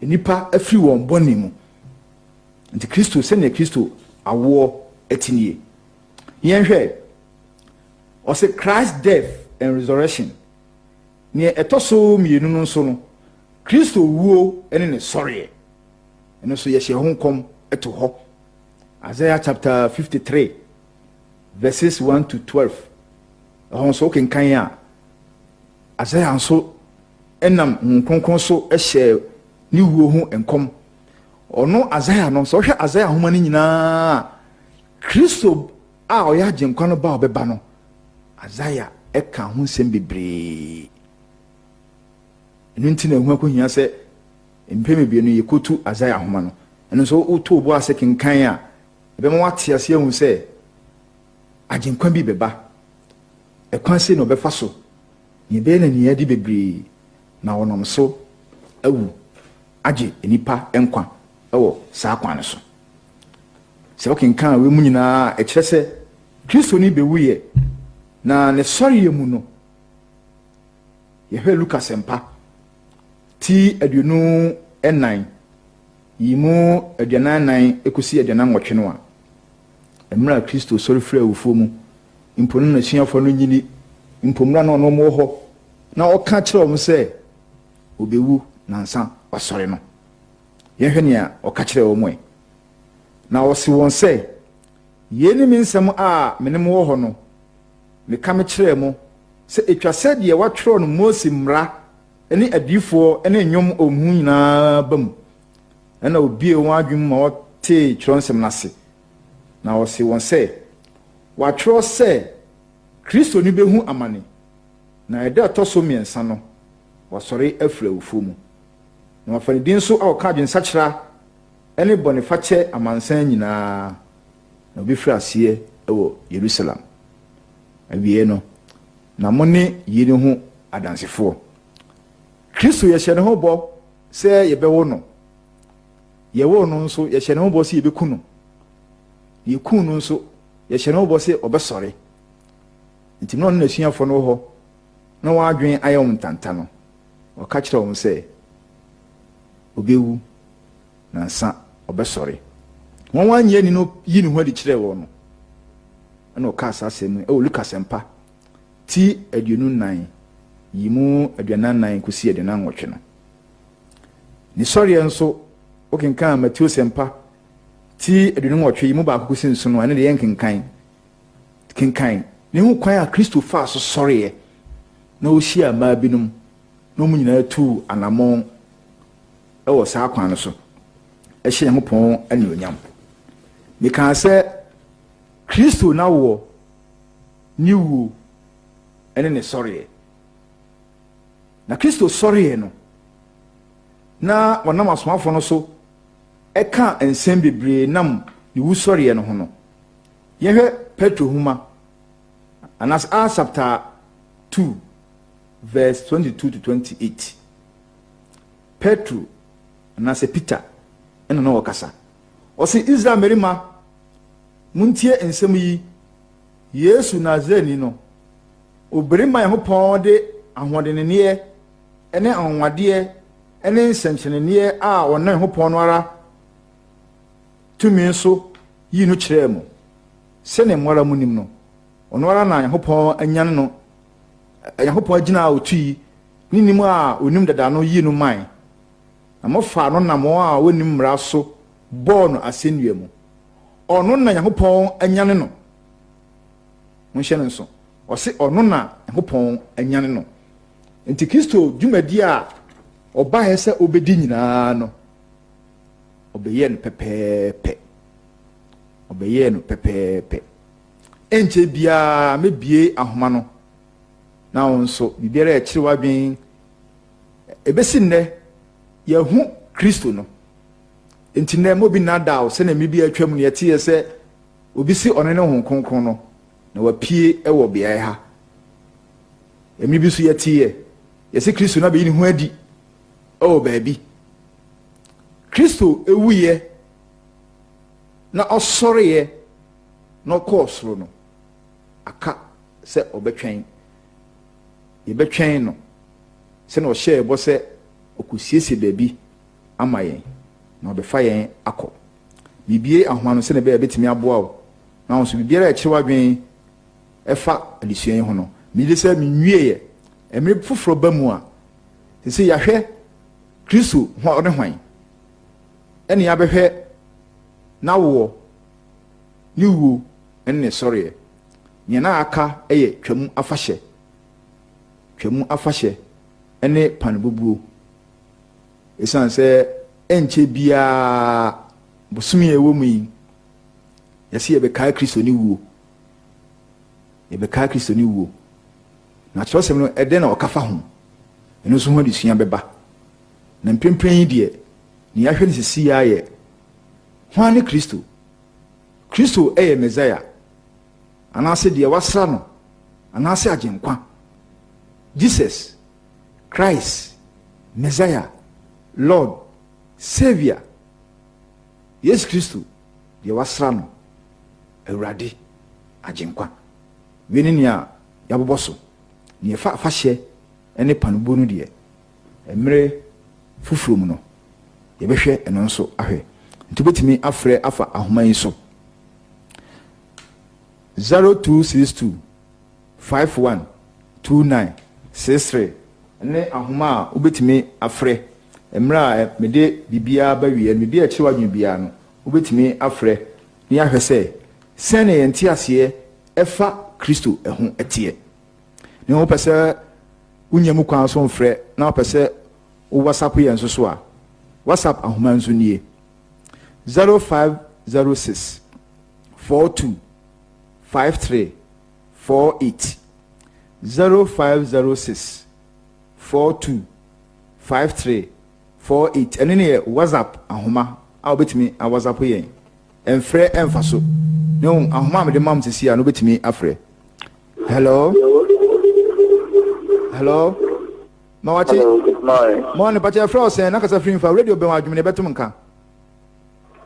nipa afiri won boni mu nti Kristo se ne Kristo awo etinie yen hwe o se Christ's death and resurrection ne etoso mienu no nso no Kristo wuo ene ne sɔre eno so ye hye honkom eto ho Isaiah chapter 53 verses 1 to 12 hon so kenkan a Isaiah nso enam nkonkon so ehye ni wuo ho enkom ono Isaiah no so hwe Isaiah homa ni nyina Kristo a oya agenkwa no ba obeba no Isaiah eka ho nsem bebre enu ntina hu akohia se mpeme bienu yekotu Isaiah homa no eno so uto obo ase kenkan a ebema wate ase hu se agenkwa bi beba ekwan se no befa so ye be na ne yadi bebre na wonom so awu age enipa enkwa ewo saa kwan so se okenkan we mu nyina e kire se Kristo ni bewuye na ne sɔre ye mu no ye hwe Lucas empa ti aduonu enan yimu aduanan ekosi aduanan nwɔtwe no a emra Kristo sɔre fira awufo mu imponu na suafo no nyini impomra no no mo ho na ɔka kyerɛ ɔmo sɛ obewu nansa wasɔre no ye hwe ne a ɔka kyerɛ ɔmo na ɔsi wɔn sɛ yeni mi nsɛm a menem wɔ hɔ no me ka me kyerɛ mo sɛ etwa sɛ de watwerɛ no Mose mmra ene adifo ene nnwom omhu nyinaa bam na obie wɔn adwum ma wɔte kyerɛ nsɛm nase na ɔsi wɔn sɛ watwerɛ sɛ Kristo ni behu amane na ɛda tɔso miɛnsa no wasɔre afiri awufo mu na wafani din so a ɔka adwensakyera ene bɔnefakyɛ amansan nyinaa na obi firi aseɛ ɛwɔ Jerusalem awie no na mo ne yiri ho adansefo Kristo ye hyɛ ne ho bɔ sɛ yɛbɛwo no yɛwo no nso ye hyɛ ne ho bɔ sɛ yɛbɛku no yɛku no nso ye hyɛ ne ho bɔ sɛ ɔbɛsɔre nti no na suafo no hɔ na wadwen ayɛ ntanta no ɔka kyerɛ wɔn sɛ obewu na nsa ɔbɛsɔre wɔn wanyɛ ni no yi ne ho adi kyerɛ wɔn no ana ɔka asasɛm no Lucas empa ti aduonu nan yimu aduanan nan kusi aduanan nwɔtwe no ni sɔre nso okenkan Matthew sempa ti aduonu nwɔtwe yimu ba kusi nso no ane de yɛn kenkan ne ho kwan a Kristo fa so sɔre na ohyia maa binom na ɔmo nyinaa tu anamɔn ɛwɔ saa kwan no so ɛhyɛ Nyankopɔn anuonyam. Meka sɛ Kristo na wɔ ne wuo ɛne ne sɔre na Kristo sɔre no na wɔnam asomafo no so ɛka nsɛm bebree nam ne wu sɔre no ho no. Yɛhwɛ Petro homa anas Acts chapter 2 verse 22 to 28. Petro anas Peter ɛna na wɔkasa. Ɔse Israel mmarima muntie nsɛm yi, Yesu Nazareni no obrima Nyankopɔn de ahoɔdenneɛ ɛne anwadeɛ ɛne nsɛnkyerɛnneɛ a ɔnam Nyankopɔn no ara tumi so yi no kyerɛ mu sɛne mmara mu nim no ɔno ara na Nyankopɔn anyane no Nyankopɔn agyina a ɔtui ne nim a onim dada no yi no man na mofa no nam a wonim mmara so bɔɔ no asɛnnua mu ɔno na Nyankopɔn anyane no. Monhyɛ no nso ɔse ɔno na Nyankopɔn anyane no. Nti Kristo dwumadi a ɔbaeɛ sɛ obɛdi nyinaa no ɔbɛyɛ no pɛpɛɛpɛ. Ɔbɛyɛ no pɛpɛɛpɛ. Ɛnkyɛ biara mebie ahoma no na wo nso biribiara ɛkyerɛ w'adwen ɛbɛsi nnɛ yɛhu Kristo no. Nti nnɛ mobi nada wo sɛ na mebi atwam no yɛteɛ sɛ obi si ɔne ne ho kronkron no na wapie ɛwɔ beae ha. Emi bi so yɛteɛ yɛsɛ Kristo na bɛyi ne ho adi ɛwɔ baabi. Kristo ewuiɛ na ɔsɔreɛ na ɔkɔɔ soro no aka sɛ ɔbɛtwɛn. Yɛbɛtwɛn no sɛ na ɔhyɛ ɛbɔ sɛ ɔkɔsiesie baabi ama yɛn na ɔbɛfa yɛn akɔ. Bibie ahoma no sɛ na bɛyɛ bɛtumi aboa wo na nso bibiara ɛkyerɛ w'adwen ɛfa adesua yi ho no. Mede sɛ menwie ɛmere foforɔ ba mu a sɛ yɛahwɛ Kristo ho ɔne hwan ɛne yɛabɛhwɛ n'awoɔ ne wuo ɛne ne sɔreɛ. Nea na aka ɛyɛ Twam Afahyɛ ɛne Panebubuo. Ɛsiane sɛ ɛnkyɛ biara bosom a ɛwɔ mu yi yɛsɛ yɛbɛkae Kristo ne wuo. Na kyerɛsɛm no ɛdɛn na ɔkafa ho ɛno nso ho adesua bɛba. Na mpempren yi deɛ ne yɛahwɛ no sisi yɛ hwan ne Kristo ɛyɛ Mesaia anaasɛ deɛ wasra no anaasɛ agyenkwa. Jesus Christ Messiah Lord Savior Yesu Kristo deɛ wasra no Awurade agyenkwa. Wene nea yɛabobɔ so ne yɛfa afahyɛ ɛne Panebuo no deɛ mmerɛ foforɔ mu no yɛbɛhwɛ ɛno nso ahwɛ. Nti wobɛtumi afrɛ afa ahoma yi so 0262 512963 ne ahoma a wobɛtumi afrɛ mmerɛ a mede biribiara ba wie no biribiara kyerɛ w'adwene biara no wobɛtumi afrɛ ne yɛahwɛ sɛ sɛne yɛnte aseɛ ɛfa Kristo ɛho ɛteɛ. Ne wopɛ sɛ wonya mu kwan so mfrɛ na wopɛ sɛ wo WhatsApp yɛn nso so a WhatsApp ahoma nso nie 0506 42 53 48 0506 42 53 48 ɛne ne yɛ WhatsApp ahoma a wobɛtumi a WhatsApp yɛn ɛmfrɛ ɛmfa so ne ahoma a mede mam sisi a no wobɛtumi afrɛ. Hello Mawachi. Good morning. Morning, but your friend saying, I can for radio be my jumene betumka.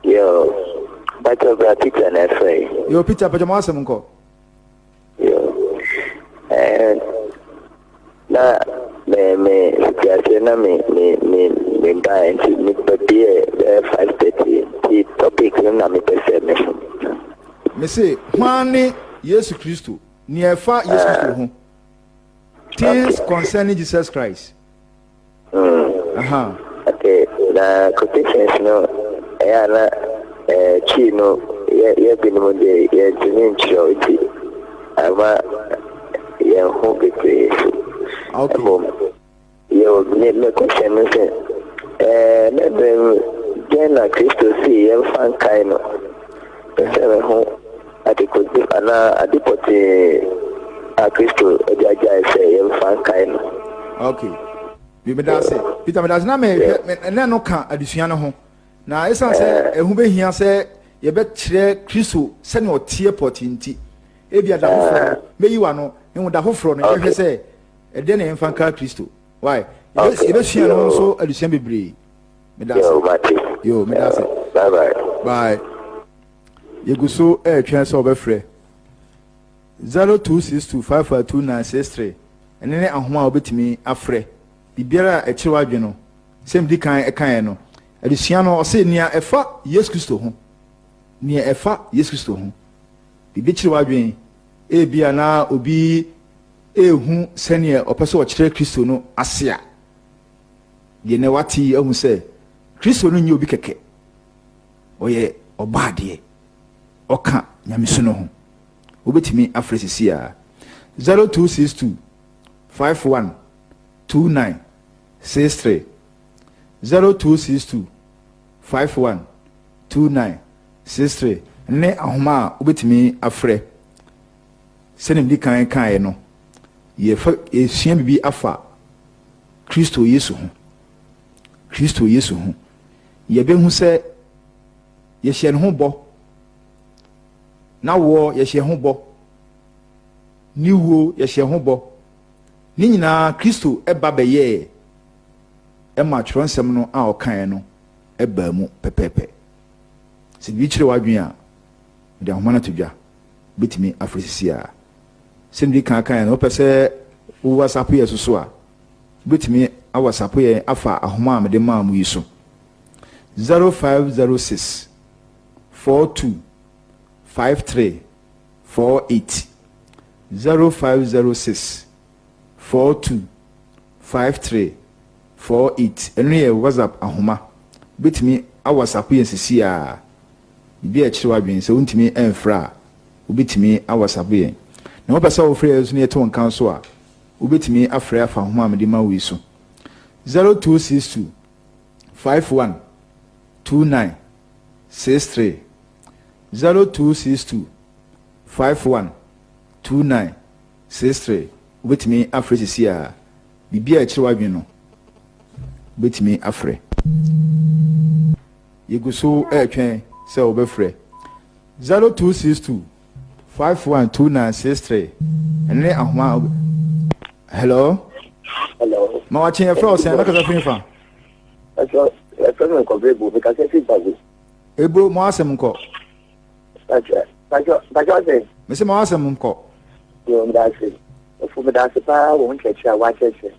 Yo, but your Peter and FA. Yo, Peter, but your masamko. Yo, and na me sikiasena me buy and me but be 5:30 the topic na me perception. Me say, Juan Yesu Kristo, near far Yesu Kristo. Things concerning Jesus Christ. Okay, the quotations no, chino, been one day, ama yɛn ho bebree so. Okay. Me question is then na Kristo si yɛn fa nkae no pɛsɛ me ho adekodu anaa adepɔte a Kristo ɛde agyae sɛ yɛn fa nkae no. Okay. Bi meda se Peter meda se na me no ka adusua no ho na esan sɛ ehu behia sɛ yɛbɛkyerɛ Kristo sɛ ne ɔtie pɔtinti ebia da hofro meyi wa no ne da hofro no yɛhwɛ sɛ ɛde na yɛmfa nka Kristo why yɛbɛsua no nso adusua bebree meda se yo meda se bye yeguso twɛn sɛ ɔbɛfrɛ 0262552963 ɛne ne ahoma a obetimi afrɛ bibiara a ɛkyerɛ wadwe no sɛm di kan ɛkan no adusua no ɔsɛ nia ɛfa Yesu Kristo ho nia ɛfa Yesu Kristo ho bibi kyerɛ wadwe ebia na obi ehu sɛnea ɔpɛ sɛ ɔkyerɛ Kristo no ase a deɛ ne wati ahu sɛ Kristo no nyɛ obi kɛkɛ ɔyɛ ɔbaadeɛ ɔka nyamesu no ho obetimi afrɛ sisi a 0262512963 0262512963 ne ahoma a obetimi afrɛ sɛnem di kan kan no yɛsua bibi afa Kristo Yesu ho yɛbɛhu sɛ yɛhyɛ ne ho bɔ na wo yɛhyɛ ho bɔ ni wo yɛhyɛ ho bɔ ni nyinaa Kristo ɛba bɛyɛ ɛma twerɛnsɛm no a ɔkae no ɛba mu pɛpɛpɛ sɛ bi kyerɛ wadwen a de ahoma no to dwa betimi afresisi a sɛ ndi kan no pɛ sɛ wo WhatsApp yɛ so a betimi a WhatsApp yɛ afa ahoma a mede maa mu yi so 0506 42 5348 0506 42 5348 eno ye WhatsApp ahoma betimi a WhatsApp ye sisi a bi a kyerɛ wadwen sɛ wontimi ɛmfra obetimi a WhatsApp ye na wopɛ sɛ wo frɛ yesu ne yeto nkan so a obetimi afrɛ afa ahoma amede ma wi so 0262 51 2963 0262 51 2963 obetimi afrɛ sisi a bibia a kyerɛ wadwen no obetimi afrɛ yeguso twɛn sɛ obɛfrɛ 0262 512963 ɛne ahoma hello ma wakyɛ yɛfrɛ wo sɛn na kasa firi fa ebo ma asɛm nkɔ mese ma asɛm nkɔ medase paa wɔ wo nkyerɛkyerɛ a woakyerɛkyerɛ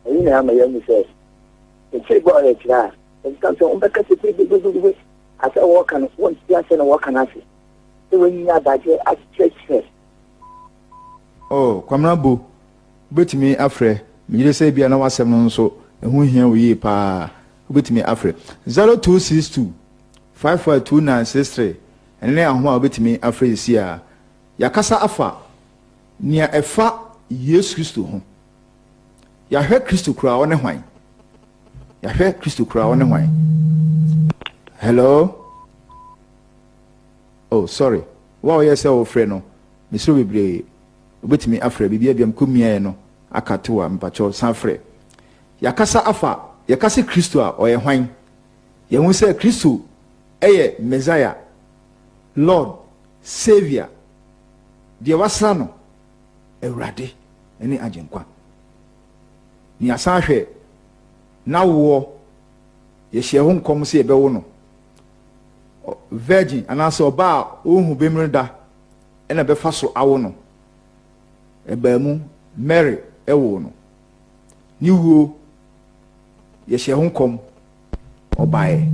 ɛyi na ama yɛmu sɛ nkyere bɔ ɔyɛkyerɛ a ɛnka sɛ wombɛka sɛ pɛgbɛgbɛgbɛ asɛ wɔɔka no wɔnti asɛ na wɔɔka no ase sɛ wɔnyinya adagye akyerɛkyerɛ kwamena bo wobɛtumi afrɛ megyere sɛ bia na wasɛm no nso ɛho hia wo yie paa wobɛtumi afrɛ 0262 552963 ɛne ahoma a wobɛtumi afrɛ yɛsi a yɛakasa afa nea ɛfa Yesu Kristo ho yɛahwɛ Kristo kura wɔne hwan yɛahwɛ Kristo kura wɔne hwan hello sorry wa ɔyɛ sɛ wo frɛ no mesoro bebree obetimi afrɛ bibia biam komia no akatewa mpacho san frɛ yakasa afa yakase Kristo a ɔyɛ hwan yɛhu sɛ Kristo ɛyɛ Messiah Lord Savior deɛ wasra no Awurade ɛne agyenkwa ni asan hwɛ na wo yɛhyɛ ho nkɔm sɛ yɛbɛwo no virgin anaasɛ ɔba a ɔhu bemre da ɛna bɛfa so awo no ɛbaa mu Mary ɛwo no ni wuo yɛhyɛ ho nkɔm ɔbae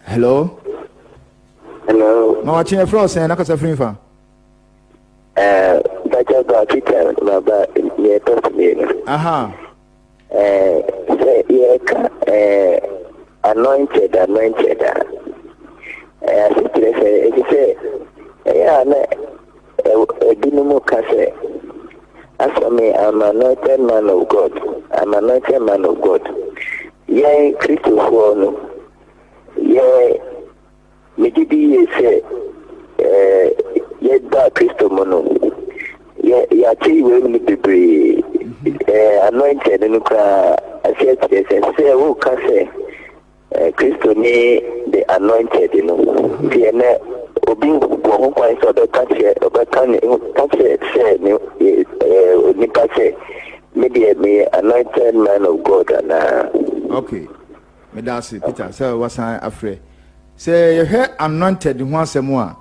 hello ma wakyɛ yɛfrɛ wo sɛn na kasa firi fa Bacha ba Peter baba ye toast me. Aha. Say ye ka anointed. I think say yeah na ebinom ka say after me I'm anointed man of God. I'm anointed man of God. Yeah, Christopher no. Yeah, me did say yeah that Christopher no. Yeah, tell you when me be anointed no ka say who can say Christo ni the anointed no. Tiene obi wo kwan so be catch say ni say me anointed man of God and okay. Me da say Peter say wasan afre. Say you hear anointed ho asem a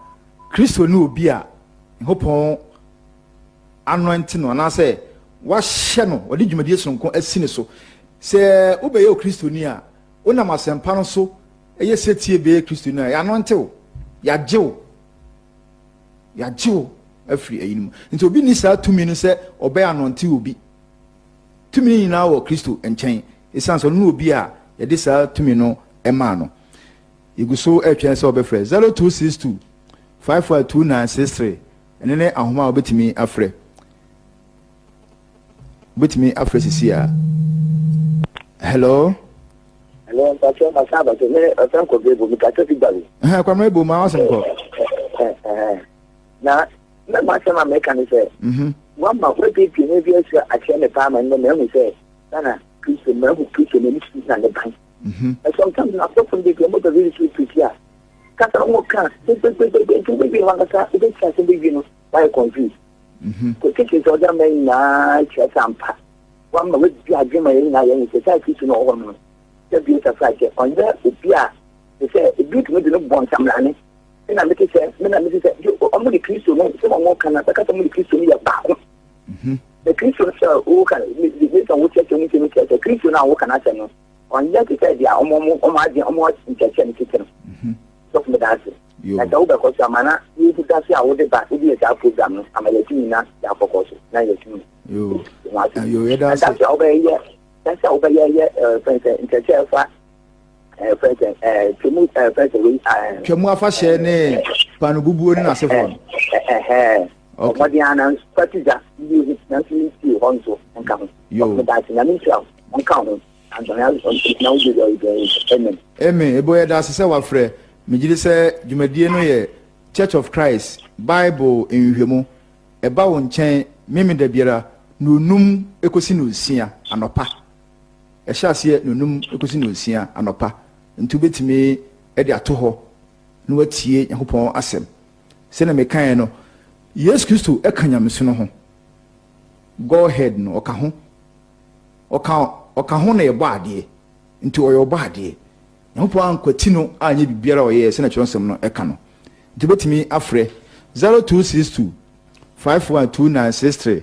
Christo ni obi a hopon anointing no na say wa hye no odi dwumadie sonko asine so. Say ubeye o Christo ni a wona masempa no so eye setie be Christo ni a ya anointed ya jew afri ayinim nti obi ni saa tumi no se obey anointed obi tumi ni na wo Christo enchen esanso no obi a ye de saa tumi no ema no iguso etwen se obefre 0262 542963 enene ahoma obetimi afre sisia. Hello, Pastor Masaba, me afanko bebo mi kacho tibabi. Kwa mebo ma wasem ko. Na masema meka ni say. Wamba we pipi ne bi ase ache me pa ma no me say. Sana Kristo me hu Kristo me ni na le ban. And sometimes na so from the mo to really sweet here. Kata mo kan, be wanga sa be cha se be no. Why confused? Ko tike so da me na cha sampa. Wamba we bi agema yin na yin se sa Kristo no ho no. The beauty of life on that would be a bit with the bond some money. And I make it say, you only Christian, someone more can attack only Christian. The Christian who can make a watch a Christian now who can answer no. On that is the almost in church and kitchen. So from the dance. Like the over cost manner, you could say I would back with the program. I'm a Latina, the focus. Now you that's over here. That's how we president Twemu afa share ne panu bubuo ni nasefo. Modiana strategy you nationally see honzo nka. Yo. That na me tell nka ho. And now you Amen. Ebo ya da se wafre. Mejiri se dwumadie no ye Church of Christ Bible enhwemu. Eba wo nchen mimi da biara no num ekosi no sia anopa. Ehyasie nonum ekosi no sia anopa ntu betimi e de ato ho no watie Yakobon asem se na mekan no Yesu Kristo e kanyamso no ho go ahead no oka ho na ebo ade ntu oyo bo ade Yakobon ankwati no anye bibiara oye se na kyeronsem no eka no ntu betimi afre 0262 512963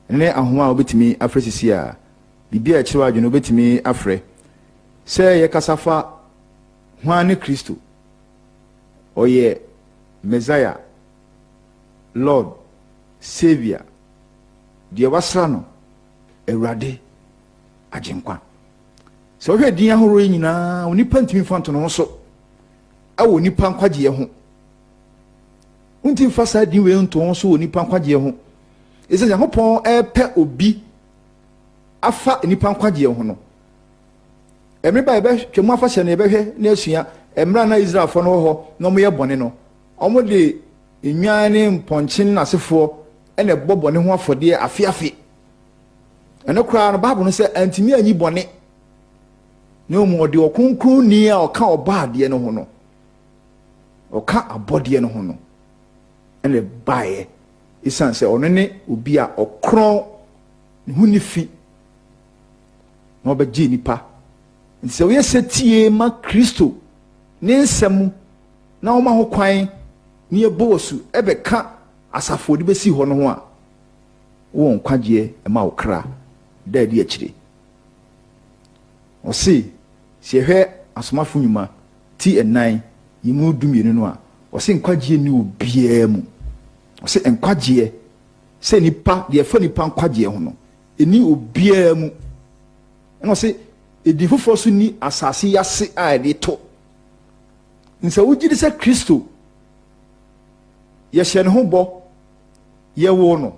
ne ahoma obetimi afre sisi a bibia a kire adwene obetimi afre se ye kasafa hwane Kristo oye Messiah Lord Savior de wasra no Ewurade agenkwa se ohwe din ahoro nyina onipa ntimi fanto no so awo nipa nkwaje ho unti fasa din we nto so onipa nkwaje ho ese Yakobon epe obi afa nipa nkwaje ho no emre ba ebe twemu afa hye na ebehwe na asua emra na Israel fo no ho na mo ye bone no omo de enwan ne mponkyen nasefo ene bobone ho afode afiafi ene kura no Bible no se antimi anyi bone no mo de okonkron ni a oka obaade no ho no oka abode no ho no ene bae isan se ono ne obi a okron ne hu ni fi no be ji nipa nse we setie ma Kristo ne nsem na wo ma ho kwan ne ebosu ebe ka asafo de besi ho no ho a wo nkwaje e ma wo kra da di akire o si hwe asomafo nyuma ti enan yimu dumienu no a o si nkwaje ni obia mu o si nkwaje se nipa de fa nipa nkwaje ho no eni obia mu eno se edi fofo so ni asase yase a de to nsa wugidi se Kristo ye hye ne ho bo ye wo no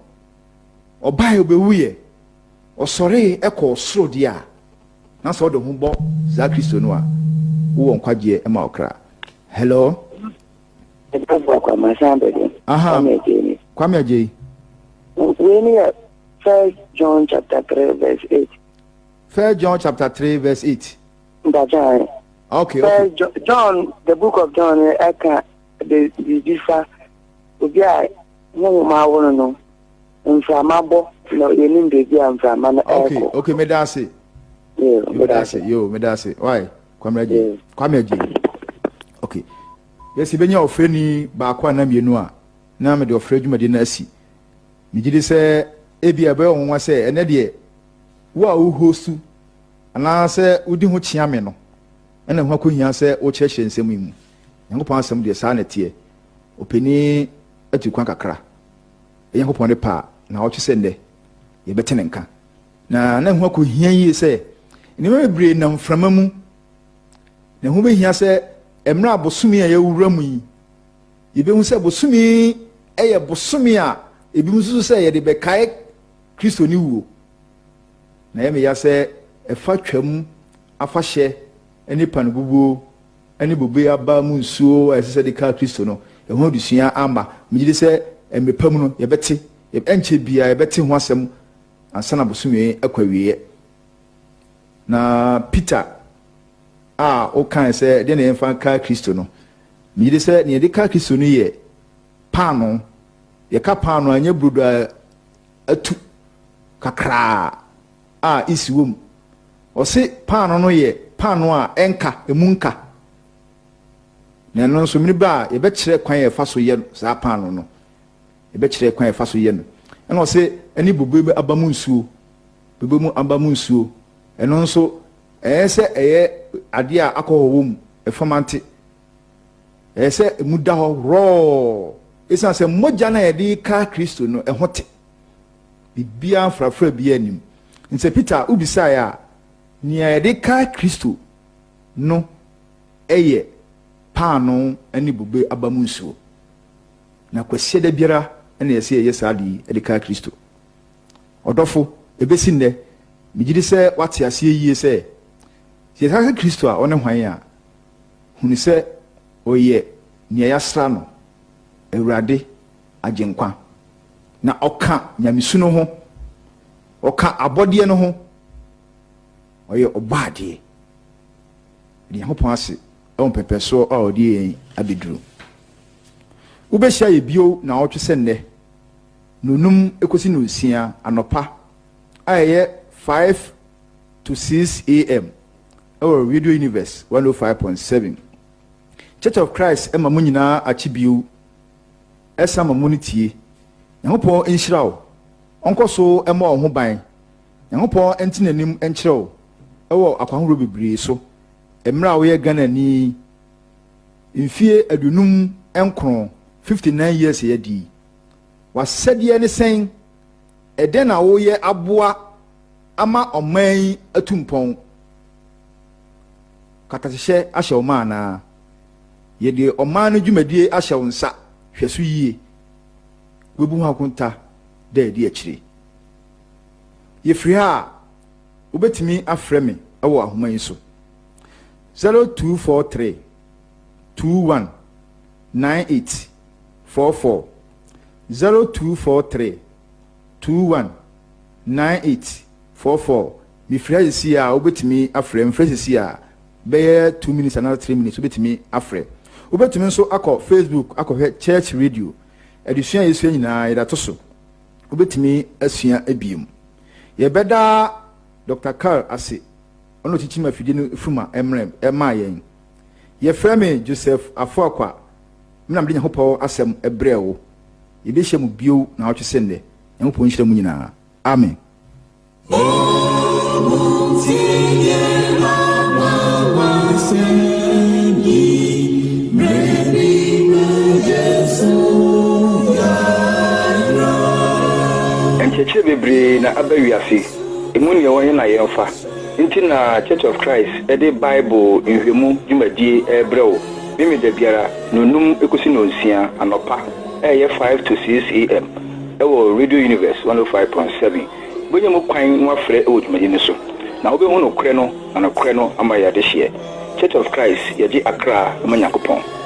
obae obewuye osore ekọ soro dia na so de ho bo za Kristo no a wo nkwaje e ma okra. Hello. Aha. Kwame Ajeyi. We need 1 John chapter 3 verse 8. 1 John chapter 3 verse 8. Okay. John, the book of John, the differ. No, my one no. Inflammable, no, you need to be inflammable. Okay, me that's it. Yeah, me that's it. Why? Kwame Ajeyi. Okay. Yes, ibenya ofreni ba kwa na mienu a na me de ofre dwumade na asi. Me gidi se ebia be onwa se ene de wo a wo hostu ana se udi ho chia me no ene ho akohia se wo kyerehye nsem mu. Yankopon asem de sa na tie. Openi atukwan kakra. Yankopon de pa na wo twese nde ye betene nka. Na ho akohia yi se ni me bre na mframa mu. Na ho behia se emra bosumi a yewura mu yi yebehu se bosumi eye bosumi a ebimu susu se ye de bekae Kristo ni wuo na yeme ya se efa twam afahye eni panububuo eni bobe aba mu nsuo esese de ka Kristo no eho dusua amba migide se emepam no yebete enche bia yebete ho asem ansana bosumi akwawie na Peter o kan se de na yemfa ka Kristo no mi de se ne de ka Kristo no ye pano ye ka pano anya brudo atu kakra isiwom o se pano no ye pano a enka emunka na no so mi ba ye be kire kwan ye fa so ye sa pano no ye be kire kwan ye fa so ye no na o se ani bobebe abamu nsuo bebemu abamu nsuo eno nso se eye ade a akọhọwọ mu efamante se muda ho ro esa se moja na yede ka Kristo no ehote bibia frafra bia nim nse Peter ubisa ya ni yede ka Kristo no eye paano ani bube abamu nsuo na kwase da biara na yese eye saadi ede ka Kristo odofo ebesi nne migidi se wate ase yie se si esa Kristo a one hwan a hunu se oye ni yasra no Awurade agenkwa na oka nyamisu no ho oka abodie no ho oye obade ni Yankopon ase on pepeso a odi abeduru ubehia ye bio na otwese nne nonum ekosi no nsia anopa aye 5 to 6 a.m. our Radio Universe 105.7 Church of Christ ema munyina achibio esa mamunitie Yankopon enhyirawo onkoso ema wo ho ban Yankopon entinanim enkyerɛw ewo akwahoro bebree so emra wo ye Ghana ni mfie adunum enkron 59 years ye di wasɛdeɛ ne sɛn ɛdɛn na wo ye aboa ama ɔman atumpɔn katasehye ahyɛ ɔman na ye de ɔman no dwumadie ahyɛ wo nsa hwɛso yie webu ho akonta da edi akyire ye free ha obetimi afrɛ me ɛwɔ ahoma yi so 0243 21 9844 0243 21 9844 mi frɛ si a obetimi afrɛ mfrɛ si a bɛyɛ 2 minutes another 3 minutes obetimi afrɛ obetimi nso akɔ Facebook akɔ Church Radio edusua yesu nyinaa yɛdato so obetimi asua abiem yɛbɛda Dr. Carl ase ono tichima fidi no fuma emrem ema yen yɛfrɛ me Joseph Afoakwa mina mde Nyankopɔn asɛm ebrɛ wo yɛbɛhyɛ mu bio na ɔtwe sɛnde Nyankopɔn nhyira mu nyinaa amen. Encheche bebre na abawiase emu ne won na yemfa nti na Church of Christ ede Bible nhwemu dwumadie ebrewo mimi da biara nonum ekosi no nsia anopa eye 5 to 6 am ɛwɔ Radio Universe 105.7 bonye mu kwan no afrɛ ɛwɔ dwumadie no so na wobɛhu no korɛ no na no korɛ no ama yɛade hyeɛ Church of Christ yɛgye Accra ama Nyankopɔn